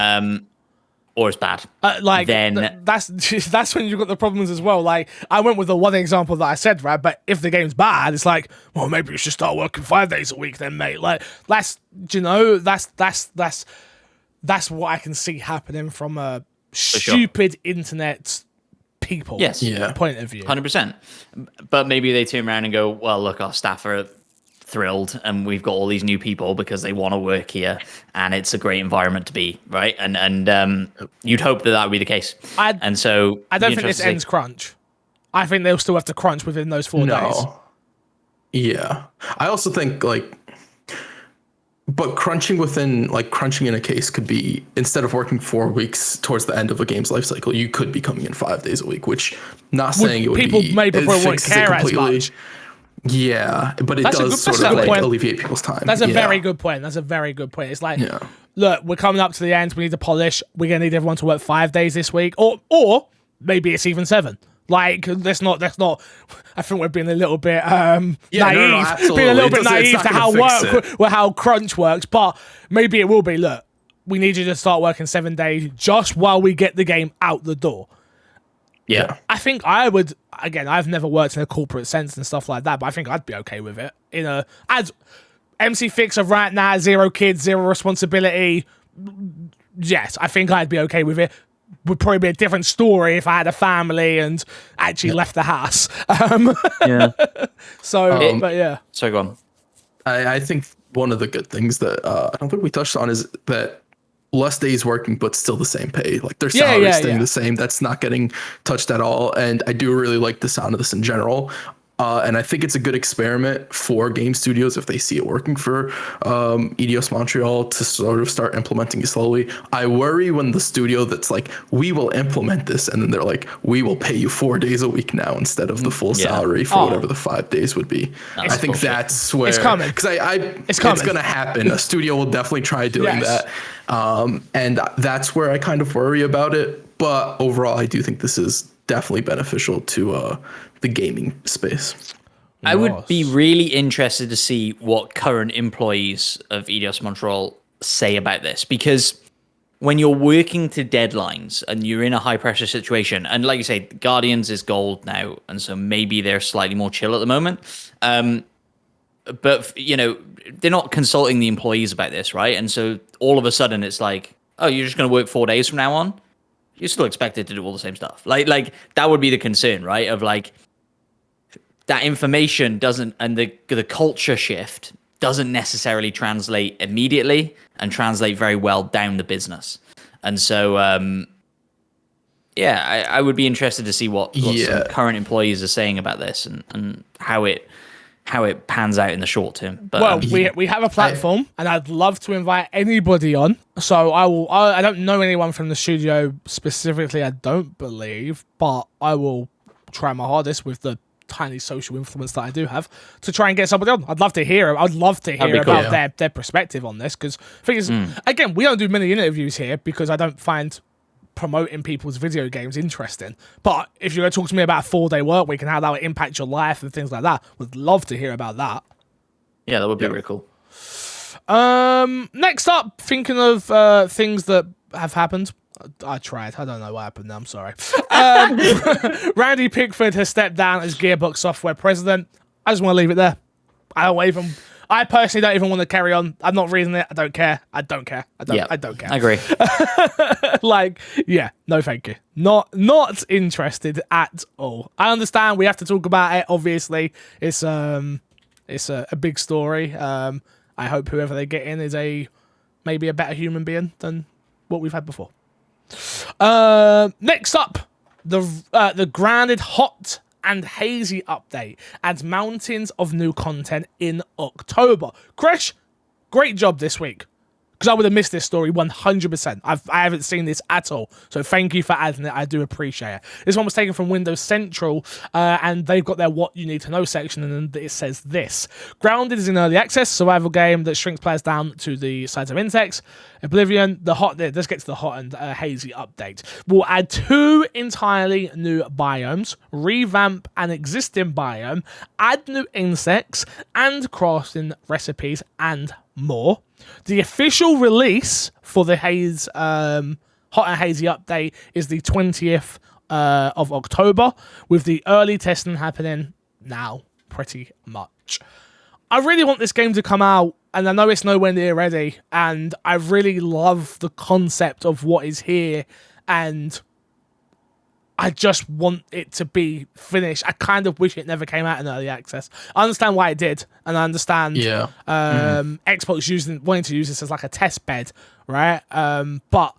Then that's when you've got the problems as well. Like, I went with the one example that I said, right? But if the game's bad, it's like, well, maybe you should start working 5 days a week then, mate. Like, that's what I can see happening from a stupid internet people point of view. 100%. But maybe they turn around and go, well, look, our staff are thrilled and we've got all these new people because they want to work here and it's a great environment to be, right? And you'd hope that would be the case. I don't think this ends crunch. I think they'll still have to crunch within those 4 days. Yeah. I also think but crunching in a case could be, instead of working 4 weeks towards the end of a game's life cycle, you could be coming in 5 days a week, which not saying it would people be... Maybe won't care as much. Yeah, but it does sort of alleviate people's time. That's a very good point. It's like, look, we're coming up to the end. We need to polish. We're going to need everyone to work 5 days this week. Or maybe it's even 7. Like, that's not. I think we're being a little bit naive. Being a little bit naive to how crunch works. But maybe it will be. Look, we need you to start working 7 days just while we get the game out the door. Yeah, I think I would. Again, I've never worked in a corporate sense and stuff like that, but I think I'd be okay with it. As MC Fixer right now, 0 kids, 0 responsibility. Yes, I think I'd be okay with it. Would probably be a different story if I had a family and actually left the house. So, but yeah. So go on. I think one of the good things that I don't think we touched on is that less days working, but still the same pay. Like their salary staying the same. That's not getting touched at all. And I do really like the sound of this in general. And I think it's a good experiment for game studios if they see it working for Eidos Montreal to sort of start implementing it slowly. I worry when the studio that's like, we will implement this, and then they're like, we will pay you 4 days a week now instead of the full salary for whatever the 5 days would be. I think that's where it's coming. Because it's going to happen. A studio will definitely try doing that. And that's where I kind of worry about it. But overall, I do think this is definitely beneficial to the gaming space. I would be really interested to see what current employees of Eidos Montreal say about this, because when you're working to deadlines and you're in a high pressure situation, and like you say, Guardians is gold now, and so maybe they're slightly more chill at the moment. But they're not consulting the employees about this, right? And so all of a sudden it's like, oh, you're just going to work 4 days from now on? You're still expected to do all the same stuff. Like that would be the concern, right? Of like, that information doesn't, and the culture shift doesn't necessarily translate immediately and translate very well down the business. And so, I would be interested to see what some current employees are saying about this and how it pans out in the short term. But, we have a platform, and I'd love to invite anybody on. So I don't know anyone from the studio specifically, I don't believe, but I will try my hardest with the tiny social influence that I do have to try and get somebody on. I'd love to hear about their perspective on this, because thing is, again, we don't do many interviews here because I don't find promoting people's video games interesting. But if you're going to talk to me about a 4-day work week and how that would impact your life and things like that, would love to hear about that. Yeah, that would be really cool. Next up, thinking of things that have happened. I tried. I don't know what happened now. I'm sorry. Randy Pickford has stepped down as Gearbox Software president. I just want to leave it there. I personally don't even want to carry on. I'm not reading it. I don't care. I don't care. I don't care. I agree. No, thank you. Not interested at all. I understand we have to talk about it. Obviously, it's a big story. I hope whoever they get in is maybe a better human being than what we've had before. Next up, the Grounded Hot and Hazy update adds mountains of new content in October. Kresh, great job this week, because I would have missed this story 100%. I haven't seen this at all, so thank you for adding it. I do appreciate it. This one was taken from Windows Central, and they've got their What You Need to Know section, and it says this. Grounded is in early access, survival game that shrinks players down to the size of insects. Oblivion, let's get to the Hot and Hazy update. We'll add 2 entirely new biomes, revamp an existing biome, add new insects, and crafting recipes, and more. The official release for the Hot and Hazy update is the 20th of October, with the early testing happening now, pretty much. I really want this game to come out, and I know it's nowhere near ready, and I really love the concept of what is here, and I just want it to be finished. I kind of wish it never came out in early access. I understand why it did, and I understand Xbox wanting to use this as like a test bed, right? But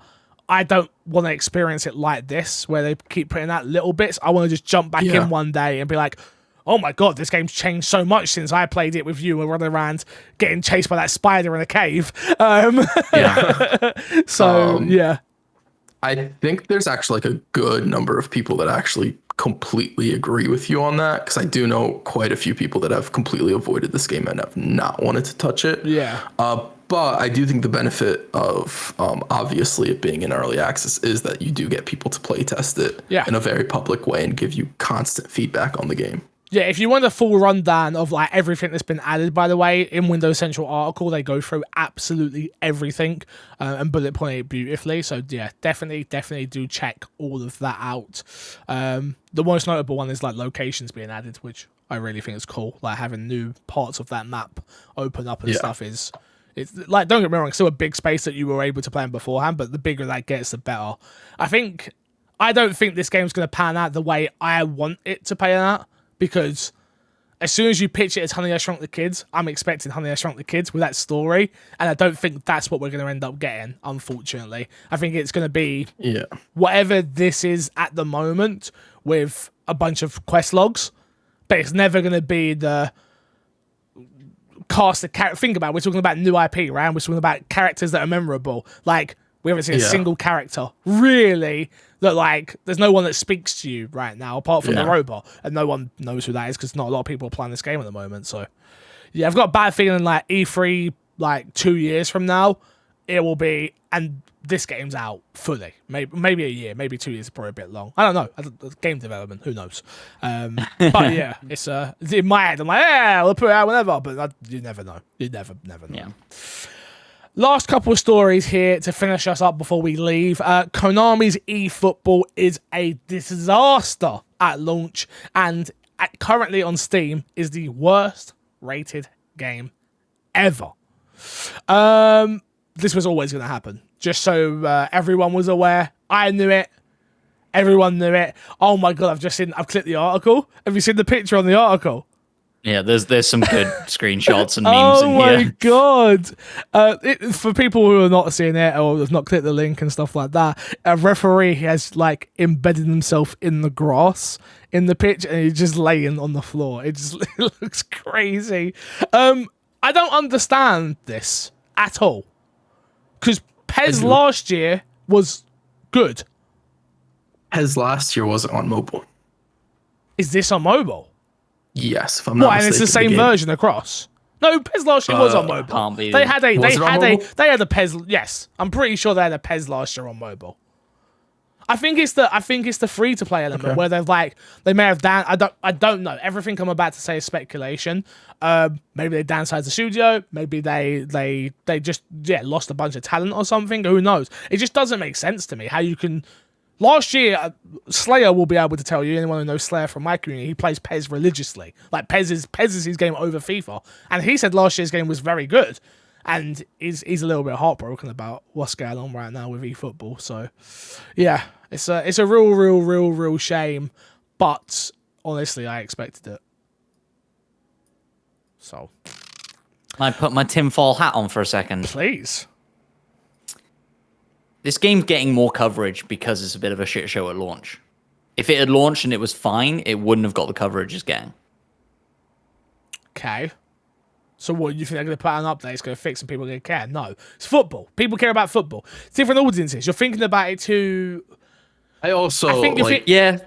I don't want to experience it like this, where they keep putting out little bits. I want to just jump back in one day and be like, oh my god, this game's changed so much since I played it with you and running around getting chased by that spider in a cave. I think there's actually like a good number of people that actually completely agree with you on that, because I do know quite a few people that have completely avoided this game and have not wanted to touch it. But I do think the benefit of obviously it being in early access is that you do get people to play test it in a very public way and give you constant feedback on the game. Yeah, if you want a full rundown of like everything that's been added, by the way, in Windows Central article, they go through absolutely everything and bullet point it beautifully. So yeah, definitely do check all of that out. The most notable one is like locations being added, which I really think is cool. Like having new parts of that map open up and stuff it's like, don't get me wrong, it's still a big space that you were able to play in beforehand, but the bigger that gets, the better. I don't think this game's going to pan out the way I want it to pan out. Because as soon as you pitch it as Honey, I Shrunk the Kids, I'm expecting Honey, I Shrunk the Kids with that story. And I don't think that's what we're going to end up getting, unfortunately. I think it's going to be whatever this is at the moment with a bunch of quest logs. But it's never going to be the cast of characters. Think about it, we're talking about new IP, right? We're talking about characters that are memorable. Like, we haven't seen a single character, really, that, like, there's no one that speaks to you right now, apart from the robot, and no one knows who that is, because not a lot of people are playing this game at the moment, so, yeah, I've got a bad feeling, like, E3, like, 2 years from now, it will be, and this game's out fully. Maybe a year, maybe 2 years is probably a bit long. I don't know. Game development, who knows? But yeah, it's in my head. I'm like, yeah, we'll put it out whenever. But you never know. You never know. Yeah. Last couple of stories here to finish us up before we leave. Konami's eFootball is a disaster at launch, and currently on Steam is the worst rated game ever. This was always going to happen. Just so everyone was aware. I knew it. Everyone knew it. Oh my god, I've clicked the article. Have you seen the picture on the article? Yeah, there's some good screenshots and memes in here. Oh my god! For people who are not seeing it or have not clicked the link and stuff like that, a referee has like embedded himself in the grass in the pitch, and he's just laying on the floor. It looks crazy. I don't understand this at all, because PES last year was good. PES last year wasn't on mobile. Is this on mobile? Yes, if I'm not mistaken. And it's the same version across. No, PES last year was on mobile. Can't be. They had a mobile? Yes, I'm pretty sure they had a PES last year on mobile. I think it's the free to play element where they may have I don't know. Everything I'm about to say is speculation. Maybe they downsized the studio. Maybe they just lost a bunch of talent or something. Who knows? It just doesn't make sense to me how you can. Last year, Slayer will be able to tell you, anyone who knows Slayer from my community, he plays PES religiously. Like, PES is his game over FIFA. And he said last year's game was very good. And he's a little bit heartbroken about what's going on right now with eFootball. So, yeah, it's a real shame. But, honestly, I expected it. So. Can I put my tinfoil hat on for a second? Please. This game's getting more coverage because it's a bit of a shit show at launch. If it had launched and it was fine, it wouldn't have got the coverage it's getting. Okay. So what, you think they're going to put out an update, it's going to fix and people are going to care? No. It's football. People care about football. It's different audiences. You're thinking about it too... I think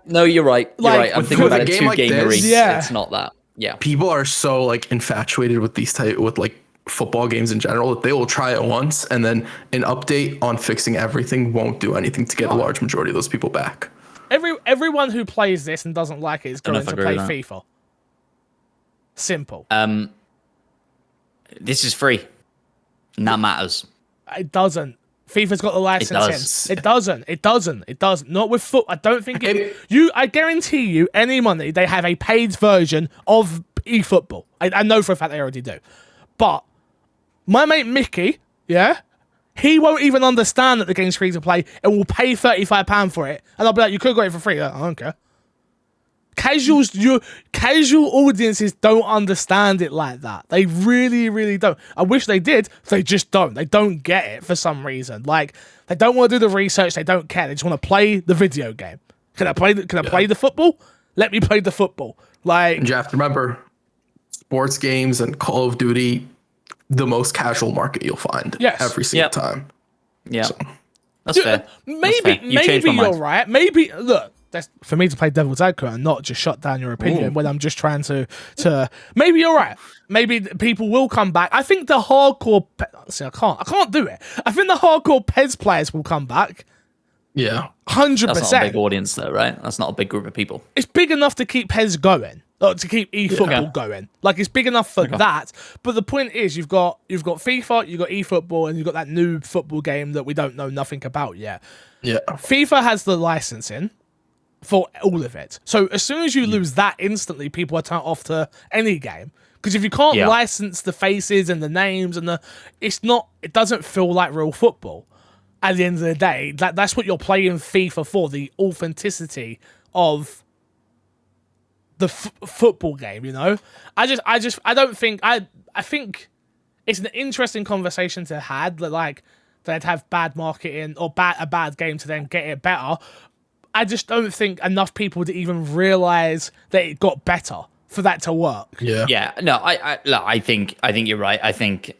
no, you're right. You're right. I'm thinking about it too like gamery. Yeah. It's not that. Yeah. People are so like infatuated with football games in general that they will try it once and then an update on fixing everything won't do anything to get a large majority of those people back. Everyone who plays this and doesn't like it is going to play FIFA. Simple. This is free. And that matters. It doesn't. FIFA's got the license in. It doesn't. Not with foot. I don't think I guarantee you, any money, they have a paid version of eFootball. I know for a fact they already do. But my mate Mickey, he won't even understand that the game's free to play and will pay £35 for it. And I'll be like, you could have got it for free. Like, I don't care. Casual audiences don't understand it like that. They really don't. I wish they did. They just don't. They don't get it for some reason. Like, they don't want to do the research. They don't care. They just want to play the video game. Can I play the football? Let me play the football. Like, and you have to remember, sports games and Call of Duty, the most casual market you'll find every single time. Yeah, so. That's fair. Maybe you're right. Maybe look. That's for me to play devil's advocate and not just shut down your opinion when I'm just trying to. Maybe you're right. Maybe people will come back. I think the hardcore. See, I can't do it. I think the hardcore PES players will come back. Yeah, 100%. That's not a big audience, though, right? That's not a big group of people. It's big enough to keep PES going, to keep eFootball going. Like, it's big enough for that. But the point is, you've got FIFA, you've got eFootball, and you've got that new football game that we don't know nothing about yet. Yeah, FIFA has the licensing for all of it. So as soon as you lose that, instantly people are turned off to any game. Because if you can't license the faces and the names and it doesn't feel like real football. At the end of the day, that's what you're playing FIFA for, the authenticity of the football game, you know? I think it's an interesting conversation to have, that like they'd have bad marketing or a bad game to then get it better. I just don't think enough people to even realize that it got better for that to work. Yeah. Yeah. No, I think you're right. I think,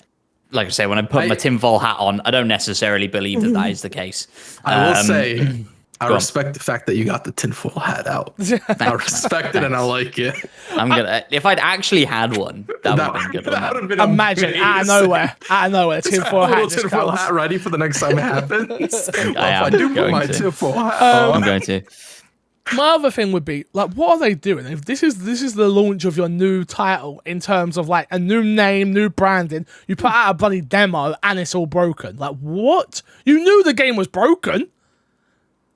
like I say, when I put my tinfoil hat on, I don't necessarily believe that is the case. I will say, I respect the fact that you got the tinfoil hat out. I respect it and I like it. I'm gonna. If I'd actually had one, that would have been good. That would have been Imagine out of nowhere, tinfoil hat just tinfoil comes. hat ready for the next time it happens. I I am do put going my to. tinfoil hat on. I'm going to. My other thing would be like, what are they doing? If this is the launch of your new title in terms of like a new name, new branding, you put out a bloody demo and it's all broken. Like, what? You knew the game was broken.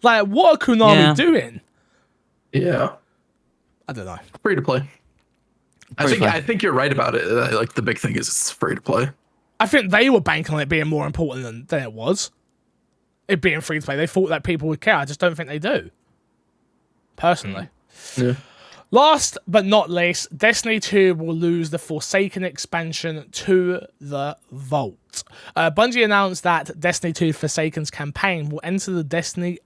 Like, what are Konami doing? Yeah. I don't know. Free to play. I think you're right about it. Like the big thing is it's free to play. I think they were banking on it being more important than it was. It being free to play. They thought that people would care. I just don't think they do. Personally. Yeah. Last but not least, Destiny 2 will lose the Forsaken expansion to the Vault. Bungie announced that Destiny 2 Forsaken's campaign will enter the Destiny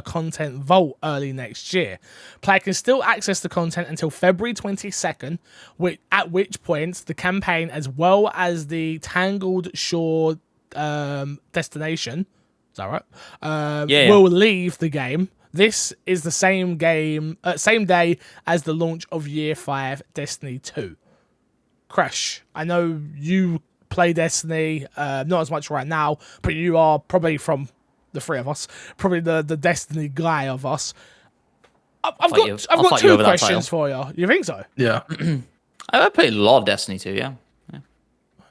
content vault early next year. Player can still access the content until February 22nd, at which point the campaign, as well as the Tangled Shore destination, is that right? Will leave the game. This is the same day as the launch of Year 5 Destiny 2. Crash, I know you play Destiny, not as much right now, but you are probably, from the three of us, probably the Destiny guy of us. I've got two questions for you. You think so? Yeah. I played a lot of Destiny 2, yeah.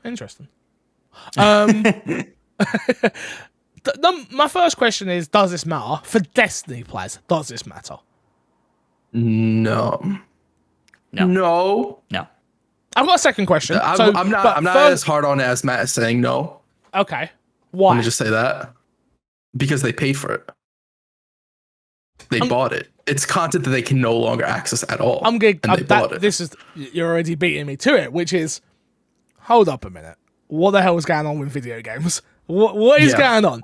Interesting. My first question is, does this matter? For Destiny players, does this matter? No. I've got a second question. I'm not as hard on it as Matt is saying no. Okay. Why? Let me just say that. Because they paid for it. They bought it. It's content that they can no longer access at all. Bought it. You're already beating me to it, which is, hold up a minute. What the hell is going on with video games? What is going on?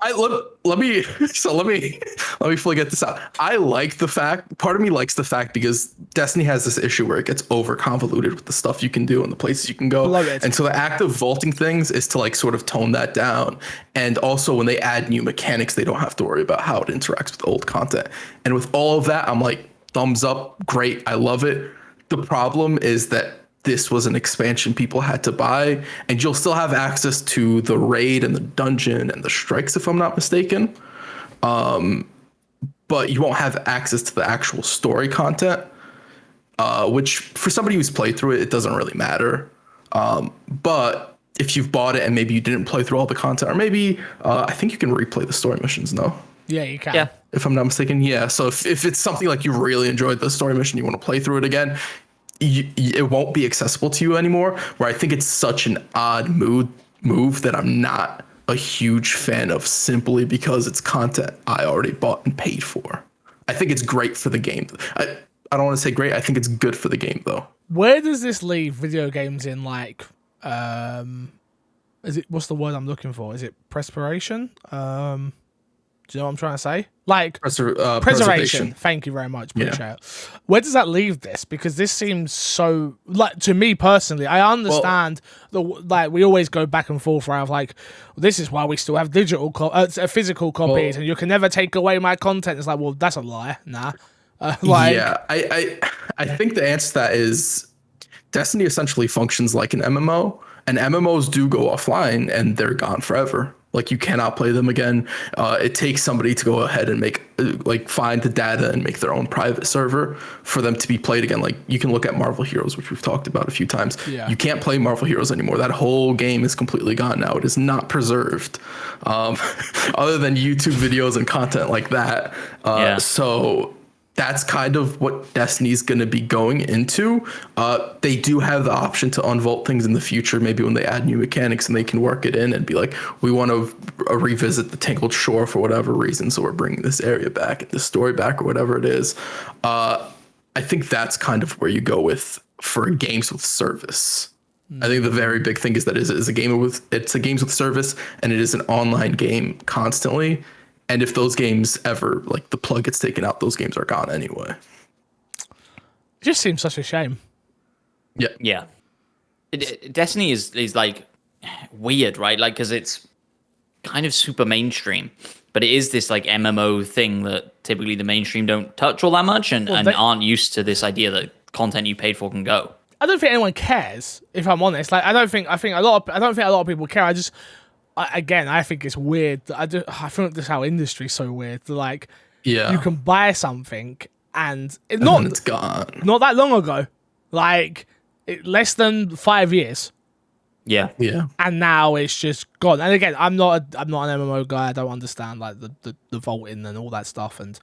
Let me fully get this out. I like the fact, part of me likes the fact because Destiny has this issue where it gets over convoluted with the stuff you can do and the places you can go. And so the act of vaulting things is to like sort of tone that down. And also when they add new mechanics, they don't have to worry about how it interacts with old content. And with all of that, I'm like, thumbs up, great, I love it. The problem is that this was an expansion people had to buy, and you'll still have access to the raid and the dungeon and the strikes, if I'm not mistaken. But you won't have access to the actual story content, which for somebody who's played through it, it doesn't really matter. But if you've bought it and maybe you didn't play through all the content, or maybe I think you can replay the story missions, no? Yeah, you can. Yeah. If I'm not mistaken, yeah. So if it's something like you really enjoyed the story mission, you want to play through it again, it won't be accessible to you anymore, where I think it's such an odd move that I'm not a huge fan of, simply because it's content I already bought and paid for. I think it's great for the game. I don't want to say great. I think it's good for the game, though. Where does this leave video games in, like, what's the word I'm looking for? Is it perspiration? Do you know what I'm trying to say? Like, preservation. Thank you very much. Appreciate it. Where does that leave this? Because this seems so, like, to me personally, I understand like we always go back and forth, right? Of like, this is why we still have physical copies, and you can never take away my content. It's like, well, that's a lie. Nah. Yeah, I think the answer to that is Destiny essentially functions like an MMO, and MMOs do go offline and they're gone forever. Like, you cannot play them again. It takes somebody to go ahead and find the data and make their own private server for them to be played again. Like, you can look at Marvel Heroes, which we've talked about a few times. Yeah. You can't play Marvel Heroes anymore. That whole game is completely gone now. It is not preserved, other than YouTube videos and content like that. So that's kind of what Destiny's going to be going into. They do have the option to unvault things in the future, maybe when they add new mechanics, and they can work it in and be like, we want to revisit the Tangled Shore for whatever reason, so we're bringing this area back, this story back, or whatever it is. I think that's kind of where you go with for games with service. I think the very big thing is that it's a games with service, and it is an online game constantly. And if those games ever, like, the plug gets taken out, those games are gone anyway. It just seems such a shame. Yeah. Yeah. Destiny is like weird, right? Like, because it's kind of super mainstream. But it is this like MMO thing that typically the mainstream don't touch all that much and aren't used to this idea that content you paid for can go. I don't think anyone cares, if I'm honest. Like, I don't think a lot of people care. I think it's weird. I think this how industry's so weird. Like, you can buy something and it's gone. Not that long ago, like less than 5 years. Yeah. And now it's just gone. And again, I'm not an MMO guy. I don't understand like the vaulting and all that stuff and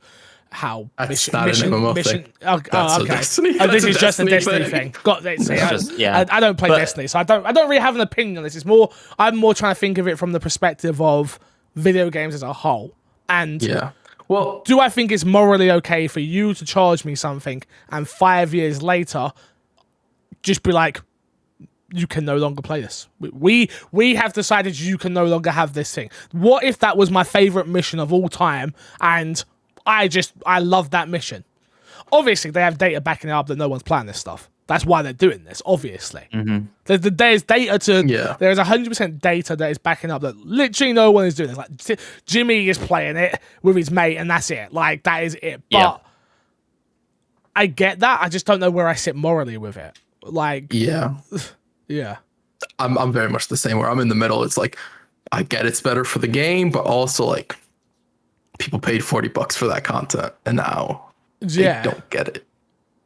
how that's not an MMO thing. That's okay. Destiny. This is just a Destiny thing. Got it. See, I don't play Destiny, so I don't really have an opinion on this. I'm more trying to think of it from the perspective of video games as a whole. And well, do I think it's morally okay for you to charge me something and 5 years later just be like, you can no longer play this. We have decided you can no longer have this thing. What if that was my favorite mission of all time and I love that mission? Obviously, they have data backing it up that no one's playing this stuff. That's why they're doing this, obviously. Mm-hmm. There's data there's 100% data that is backing up that literally no one is doing this. Like, Jimmy is playing it with his mate and that's it. Like, that is it. But I get that. I just don't know where I sit morally with it. Like, yeah. I'm very much the same where I'm in the middle. It's like, I get it's better for the game, but also like people paid $40 for that content and now they don't get it.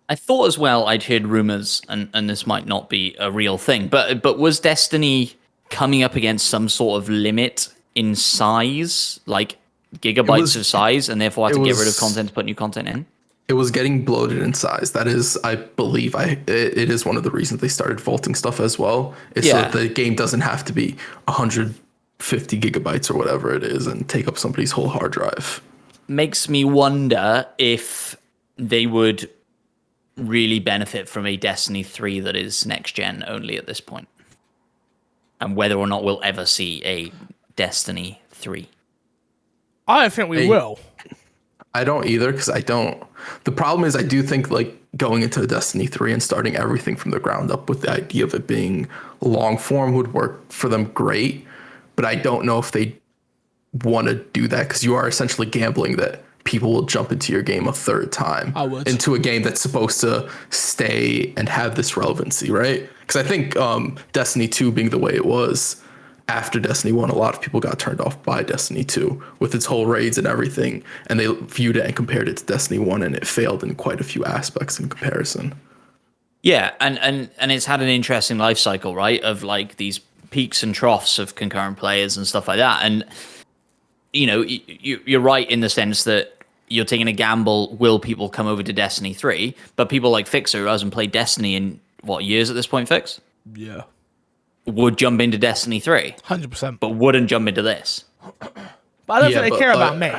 I thought as well I'd heard rumors, and this might not be a real thing, but was Destiny coming up against some sort of limit in size, like gigabytes of size, and therefore had to get rid of content to put new content in? It was getting bloated in size. That is, I believe, it is one of the reasons they started vaulting stuff as well. It's so that the game doesn't have to be 150 gigabytes or whatever it is and take up somebody's whole hard drive. Makes me wonder if they would really benefit from a Destiny 3 that is next gen only at this point, and whether or not we'll ever see a Destiny 3. I don't think we will. I don't either, because the problem is I do think like going into a Destiny 3 and starting everything from the ground up with the idea of it being long form would work for them great, but I don't know if they want to do that, because you are essentially gambling that people will jump into your game a third time into a game that's supposed to stay and have this relevancy, right? Because I think Destiny 2 being the way it was after Destiny 1, a lot of people got turned off by Destiny 2 with its whole raids and everything, and they viewed it and compared it to Destiny 1, and it failed in quite a few aspects in comparison. Yeah, and it's had an interesting life cycle, right? Of like these peaks and troughs of concurrent players and stuff like that. And you know, you're right in the sense that you're taking a gamble. Will people come over to Destiny 3? But people like Fixer, who hasn't played Destiny in what years at this point, Fix? Yeah. Would jump into Destiny 3. 100%. But wouldn't jump into this. But I don't think they care about me.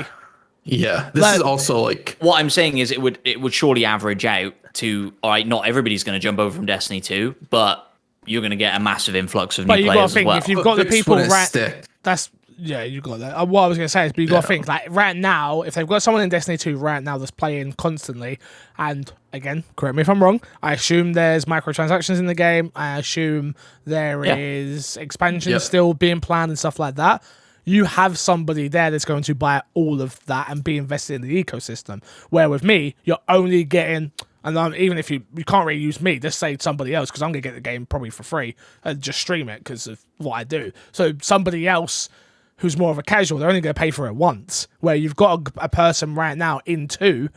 Yeah. This is also like, what I'm saying is it would surely average out to, all right, not everybody's going to jump over from Destiny 2, but you're going to get a massive influx of new players as well. If you've got the people that's you got that. What I was going to say is, but you got to think, like, right now, if they've got someone in Destiny 2 right now that's playing constantly, and again, correct me if I'm wrong, I assume there's microtransactions in the game, I assume there is expansion still being planned and stuff like that. You have somebody there that's going to buy all of that and be invested in the ecosystem. Where with me, you're only getting, and even if you can't really use me, just say somebody else, because I'm going to get the game probably for free and just stream it because of what I do. So somebody else who's more of a casual, they're only going to pay for it once, where you've got a person right now in 2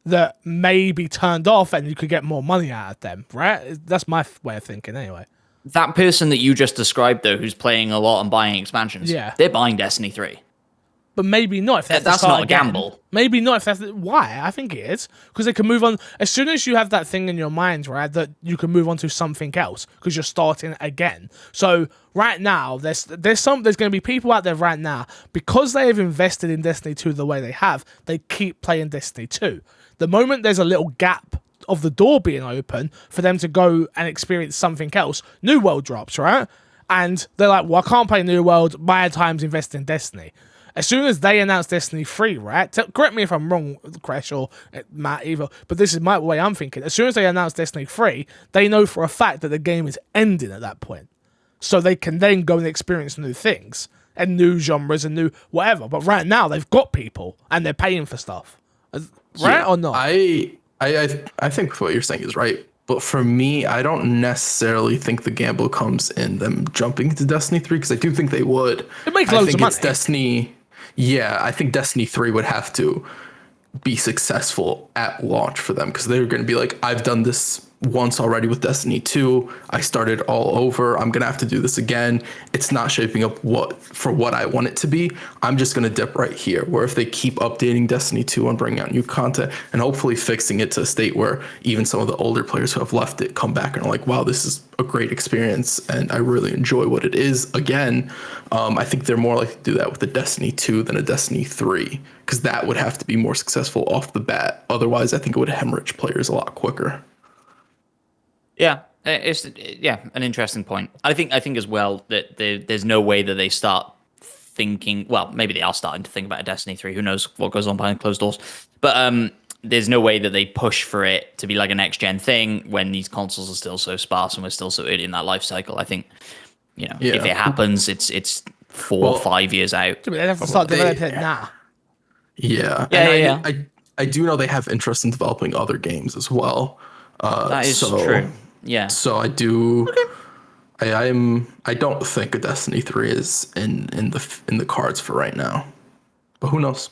that may be turned off and you could get more money out of them, right? That's my way of thinking anyway. That person that you just described, though, who's playing a lot and buying expansions, they're buying Destiny 3. But maybe not if that's not a gamble. Maybe not if that's why. I think it is, because they can move on as soon as you have that thing in your mind, right? That you can move on to something else because you're starting again. So right now, there's going to be people out there right now, because they have invested in Destiny 2 the way they have. They keep playing Destiny 2. The moment there's a little gap of the door being open for them to go and experience something else, New World drops, right? And they're like, well, I can't play New World. My time's invested in Destiny. As soon as they announce Destiny 3, right? Correct me if I'm wrong, Crash or Matt, either, but this is my way I'm thinking. As soon as they announce Destiny 3, they know for a fact that the game is ending at that point. So they can then go and experience new things. and new genres and new whatever. But right now they've got people and they're paying for stuff, right or not? I think what you're saying is right. But for me, I don't necessarily think the gamble comes in them jumping to Destiny 3 because I do think they would. It makes I loads think of it's money. Destiny. Yeah, I think Destiny 3 would have to be successful at launch for them because they're going to be like, I've done this once already with Destiny 2. I started all over. I'm going to have to do this again. It's not shaping up for what I want it to be. I'm just going to dip right here. Where if they keep updating Destiny 2 and bringing out new content and hopefully fixing it to a state where even some of the older players who have left it come back and are like, wow, this is a great experience and I really enjoy what it is again. I think they're more likely to do that with a Destiny 2 than a Destiny 3 because that would have to be more successful off the bat. Otherwise, I think it would hemorrhage players a lot quicker. Yeah, it's an interesting point. I think as well that there's no way that they start thinking. Well, maybe they are starting to think about a Destiny 3. Who knows what goes on behind closed doors? But there's no way that they push for it to be like a next gen thing when these consoles are still so sparse and we're still so early in that life cycle. I think if it happens, it's 4 or 5 years out. They have to start developing it now. Yeah. I do know they have interest in developing other games as well. That is true. Yeah. So I do. Okay. I don't think a Destiny 3 is in the cards for right now, but who knows?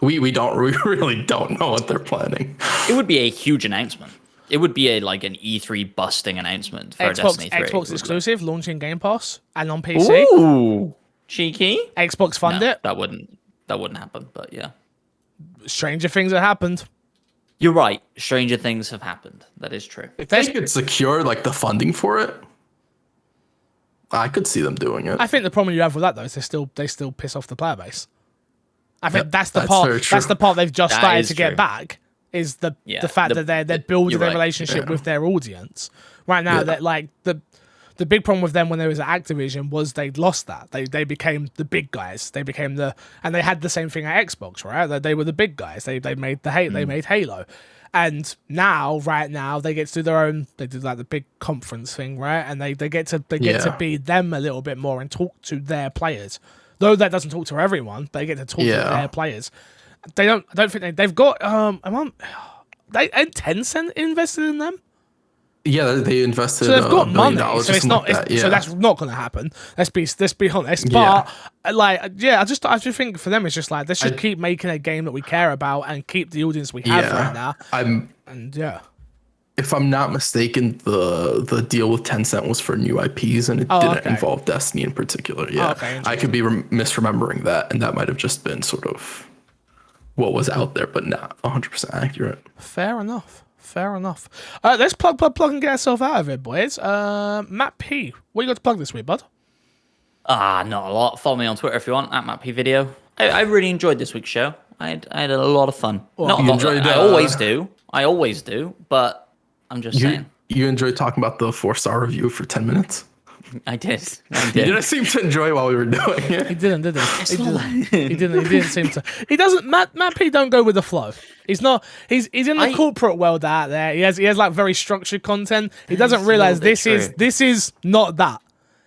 We really don't know what they're planning. It would be a huge announcement. It would be like an E3 busting announcement for Destiny 3. Xbox exclusive, launching Game Pass and on PC. Ooh, cheeky. Xbox fund it. That wouldn't happen. But yeah, stranger things have happened. You're right. Stranger things have happened. That is true. If they could secure like the funding for it, I could see them doing it. I think the problem you have with that though is they still piss off the player base. I think that's the very part. true. That's the part they've just That started is to get true. back. Is the fact that they're building you're their right. relationship with their audience right now. That like the big problem with them when they was at Activision was they lost that. They became the big guys. They became and they had the same thing at Xbox, right? That they were the big guys. They made they made Halo. And right now, they get to do their own. They do like the big conference thing, right? And they get to be them a little bit more and talk to their players. Though that doesn't talk to everyone, they get to talk to their players. I don't think they've got. They and Tencent invested in them. Yeah, they invested. So they've got money. $1 So it's not. So that's not going to happen. Let's be honest. But I just think for them it's just like let's just keep making a game that we care about and keep the audience we have right now. If I'm not mistaken, the deal with Tencent was for new IPs and it didn't involve Destiny in particular. Yeah, I could be misremembering that, and that might have just been sort of what was out there, but not 100% accurate. Fair enough. Let's plug and get ourselves out of it, boys. Matt P, what you got to plug this week, bud? Not a lot. Follow me on Twitter if you want, at Matt P Video. I really enjoyed this week's show. I had a lot of fun. I always do, but I'm just saying. You enjoyed talking about the 4-star review for 10 minutes? I did. You didn't seem to enjoy while we were doing it. He didn't, did he? He didn't seem to. He doesn't. Matt P don't go with the flow. He's not. He's in the corporate world out there. He has like very structured content. He doesn't realize this is not that.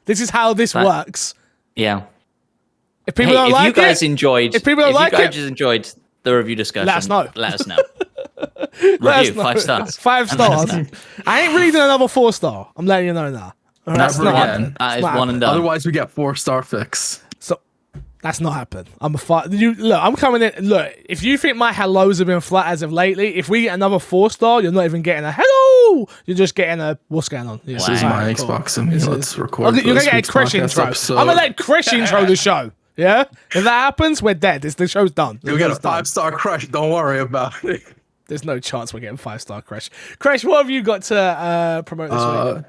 This is how this works. Yeah. If people don't like it, if you guys enjoyed the review discussion, let us know. Review 5 stars. 5 stars. I ain't reading another 4-star. I'm letting you know now. That's Never not again. That is one and done. Otherwise, we get 4-star fix. So that's not happened. I'm coming in. Look, if you think my hellos have been flat as of lately, if we get another 4-star, you're not even getting a hello. You're just getting a what's going on. This is my Xbox. Let's record. You're gonna get a Chris intro. Episode. I'm gonna let Chris intro the show. Yeah, if that happens, we're dead. The show's done. You'll get a 5-star crush. Don't worry about it. There's no chance we're getting 5-star Crash. Crash, what have you got to promote this week?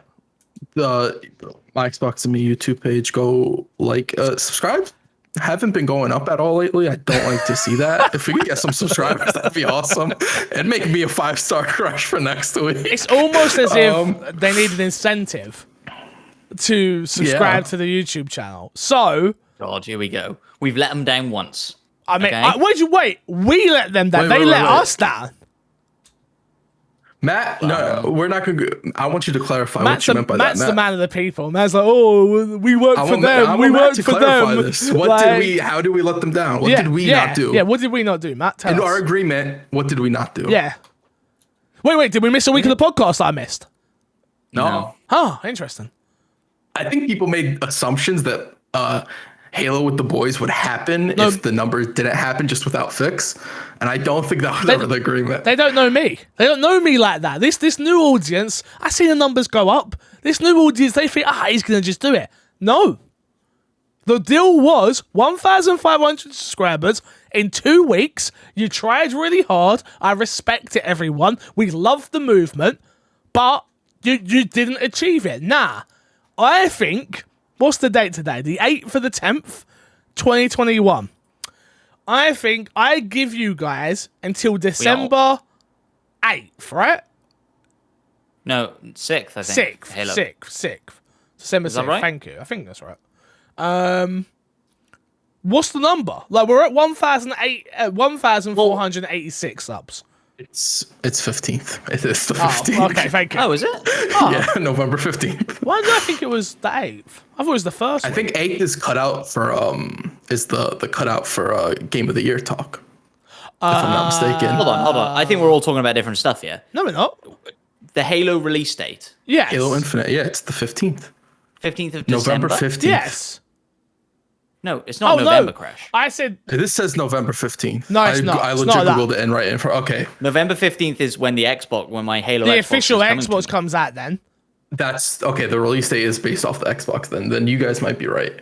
My Xbox and Me YouTube page. Go subscribe. Haven't been going up at all lately. I don't like to see that. If we could get some subscribers, that'd be awesome. And make me a 5-star crush for next week. It's almost as if they need an incentive to subscribe to the YouTube channel. So, God, here we go. We've let them down once. I mean, wait. We let them down. They let us down. Matt, no, we're not going to. I want you to clarify what you meant by Matt's that. the man of the people. Matt's like, oh, we work for them. We work for them. This. What did we? How did we let them down? What did we not do? Yeah, what did we not do, Matt? Tell In us. our agreement, what did we not do? Yeah. Wait, did we miss a week of the podcast that I missed? No. Oh, interesting. I think people made assumptions that Halo with the boys would happen if the numbers didn't happen just without fix. And I don't think that was ever the agreement. They don't know me. They don't know me like that. This new audience, I see the numbers go up. This new audience, they think, he's going to just do it. No. The deal was 1,500 subscribers in 2 weeks. You tried really hard. I respect it, everyone. We love the movement. But you didn't achieve it. Nah. I think, what's the date today? The 8th of the 10th, 2021. I think I give you guys until December 8th, right? No, 6th, I think. 6th. December 6th, right? thank you. I think that's right. What's the number? Like, we're at 1,486 subs. It's 15th. It is the 15th. Oh, okay, thank you. Oh, is it? Yeah, November 15th. Why did I think it was the 8th? I thought it was the first I one. think 8th is cut out for is the cutout for Game of the Year talk. If I'm not mistaken. Hold on. I think we're all talking about different stuff here. No, we're not. The Halo release date, Yes. Halo Infinite, yeah, it's the 15th. 15th of December. November 15th. Yes. No, it's not November, Crash. I said This says November 15th. No, it's not. I It's legit not that. Googled it and right in for okay. November 15th is when when my Halo the Xbox official is coming to Xbox me. comes out then. That's okay. The release date is based off the Xbox. Then you guys might be right.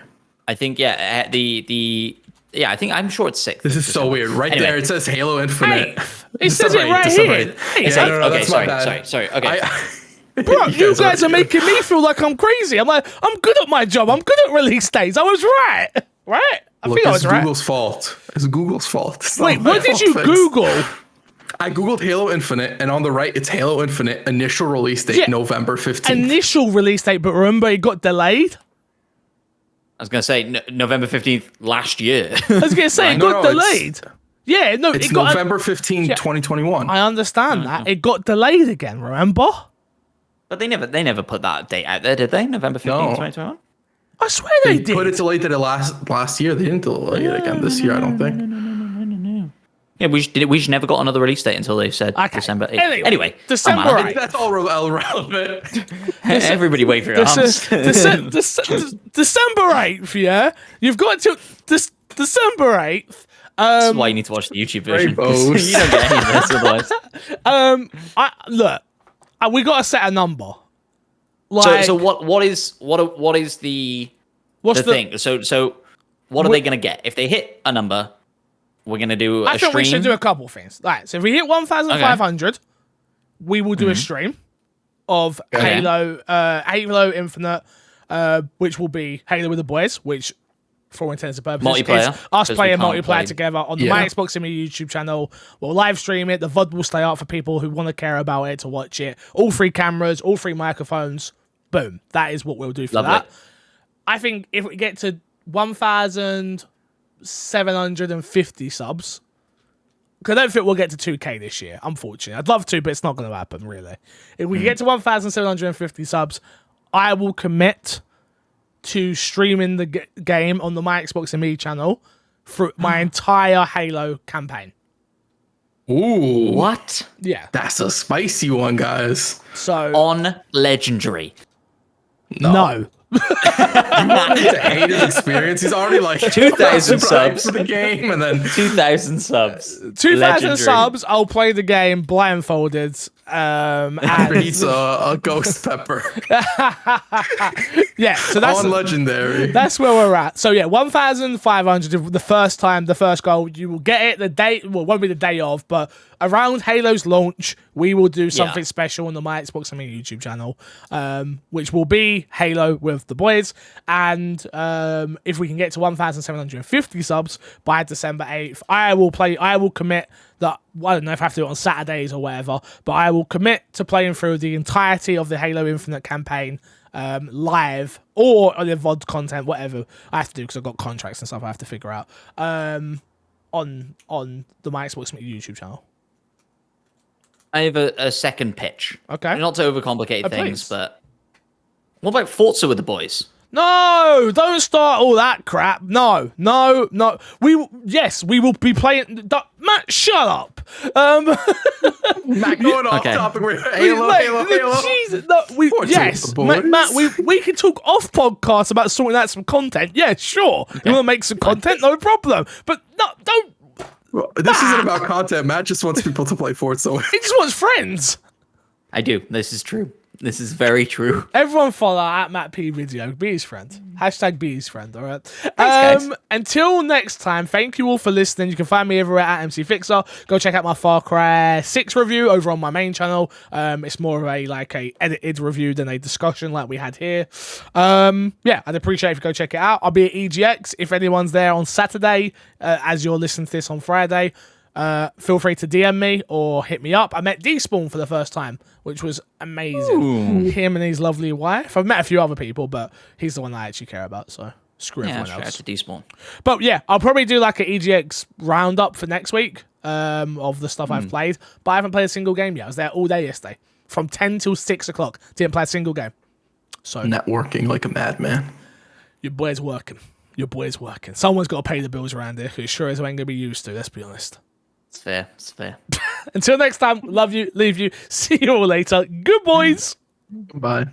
I think I think I'm sure it's 6th. This is so weird. Right Anyway. there, it says Halo Infinite. 8th. It says it right December here. 8th. It's Yeah, 8th. no, Okay, that's my bad. sorry. Okay. Bro, you guys are making me feel like I'm crazy. I'm like, I'm good at my job. I'm good at release dates. I was right. Right? I Look, think I it's was right. Google's fault. It's Google's fault. It's not Wait, my what did fault, you Fix. Google? I Googled Halo Infinite, and on the right, it's Halo Infinite initial release date, Yeah. November 15th. Initial release date, but remember it got delayed? I was going to say November 15th last year. I was going to say, it No, got no, delayed. Yeah, no, It's it got... November 15, 2021. I understand that. It got delayed again, remember? But they never put that date out there, did they? November 15th, No. 2021? I swear they did. Put it delayed to the last year. They didn't delay it again this year, I don't think. Yeah, we just never got another release date until they said Okay. December 8th. Anyway, December come on. 8th. That's all relevant. Everybody wait for your arms. December 8th, yeah? You've got to... December 8th. That's why you need to watch the YouTube version. Rainbows. You don't get any of this otherwise. Look, we got to set a number. So, Like, what is the what's thing? So what are they gonna get if they hit a number? We're gonna do a I think stream. we should do a couple things. Right, so if we hit 1,500, we will do a stream of Okay. Halo Infinite, which will be Halo with the boys, which for all intents and purposes Multiplayer, is us 'cause we playing can't multiplayer play. together on the Yeah. My Xbox and Me YouTube channel. We'll live stream it. The VOD will stay up for people who want to care about it to watch it. All 3 cameras, all 3 microphones. Boom. That is what we'll do for Lovely. that. I think if we get to 1,750 subs, because I don't think we'll get to 2K this year, unfortunately. I'd love to, but it's not going to happen, really. If we get to 1,750 subs, I will commit to streaming the game on the My Xbox and Me channel for my entire Halo campaign. Ooh. What? Yeah. That's a spicy one, guys. So, On Legendary. no. You want him to hate his experience? He's already like 2,000 subscribed subs. to the game, and then 2,000 subs. 2,000 Legendary. subs, I'll play the game blindfolded. And he's a ghost pepper yeah, so that's on Legendary. That's where we're at. So yeah, 1,500 the first time, the first goal. You will get it the day, well, it won't be the day of, but around Halo's launch, we will do something special on the My Xbox and Me YouTube channel, which will be Halo with the boys. And if we can get to 1,750 subs by December 8th, I will commit that, I don't know if I have to do it on Saturdays or whatever, but I will commit to playing through the entirety of the Halo Infinite campaign live or on the VOD content, whatever I have to do because I've got contracts and stuff I have to figure out on the My Xbox YouTube channel. I have a second pitch. Okay. Not to overcomplicate things, please. but what about Forza with the boys? No, don't start all that crap. No. We will be playing. Matt, shut up. Matt, going off Okay. topic. Halo. Jesus, no, Forza yes, with the boys. Matt, we can talk off podcast about sorting out some content. Yeah, sure. You want to make some content? No problem. But no, don't. Well, this isn't about content. Matt just wants people to play Forza. He just wants friends. I do. This is true. This is very true. Everyone follow at Matt P Video. Be his friend. Hashtag be his friend. All right. guys. Until next time, thank you all for listening. You can find me everywhere at MC Fixer. Go check out my Far Cry 6 review over on my main channel. It's more of a edited review than a discussion like we had here. Yeah, I'd appreciate if you go check it out. I'll be at EGX if anyone's there on Saturday, as you're listening to this on Friday. Feel free to DM me or hit me up. I met Despawn for the first time, which was amazing. Ooh. Him and his lovely wife. I've met a few other people, but he's the one I actually care about, so screw Yeah, everyone shout out else. to Despawn. But yeah, I'll probably do like an EGX roundup for next week of the stuff I've played, but I haven't played a single game yet. I was there all day yesterday from 10 till 6 o'clock. Didn't play a single game. So Networking like a madman. your boy's working. Someone's got to pay the bills around here, who sure as I ain't going to be used to, let's be honest. It's fair. It's fair. Until next time, love you, leave you, see you all later. Good boys. Bye.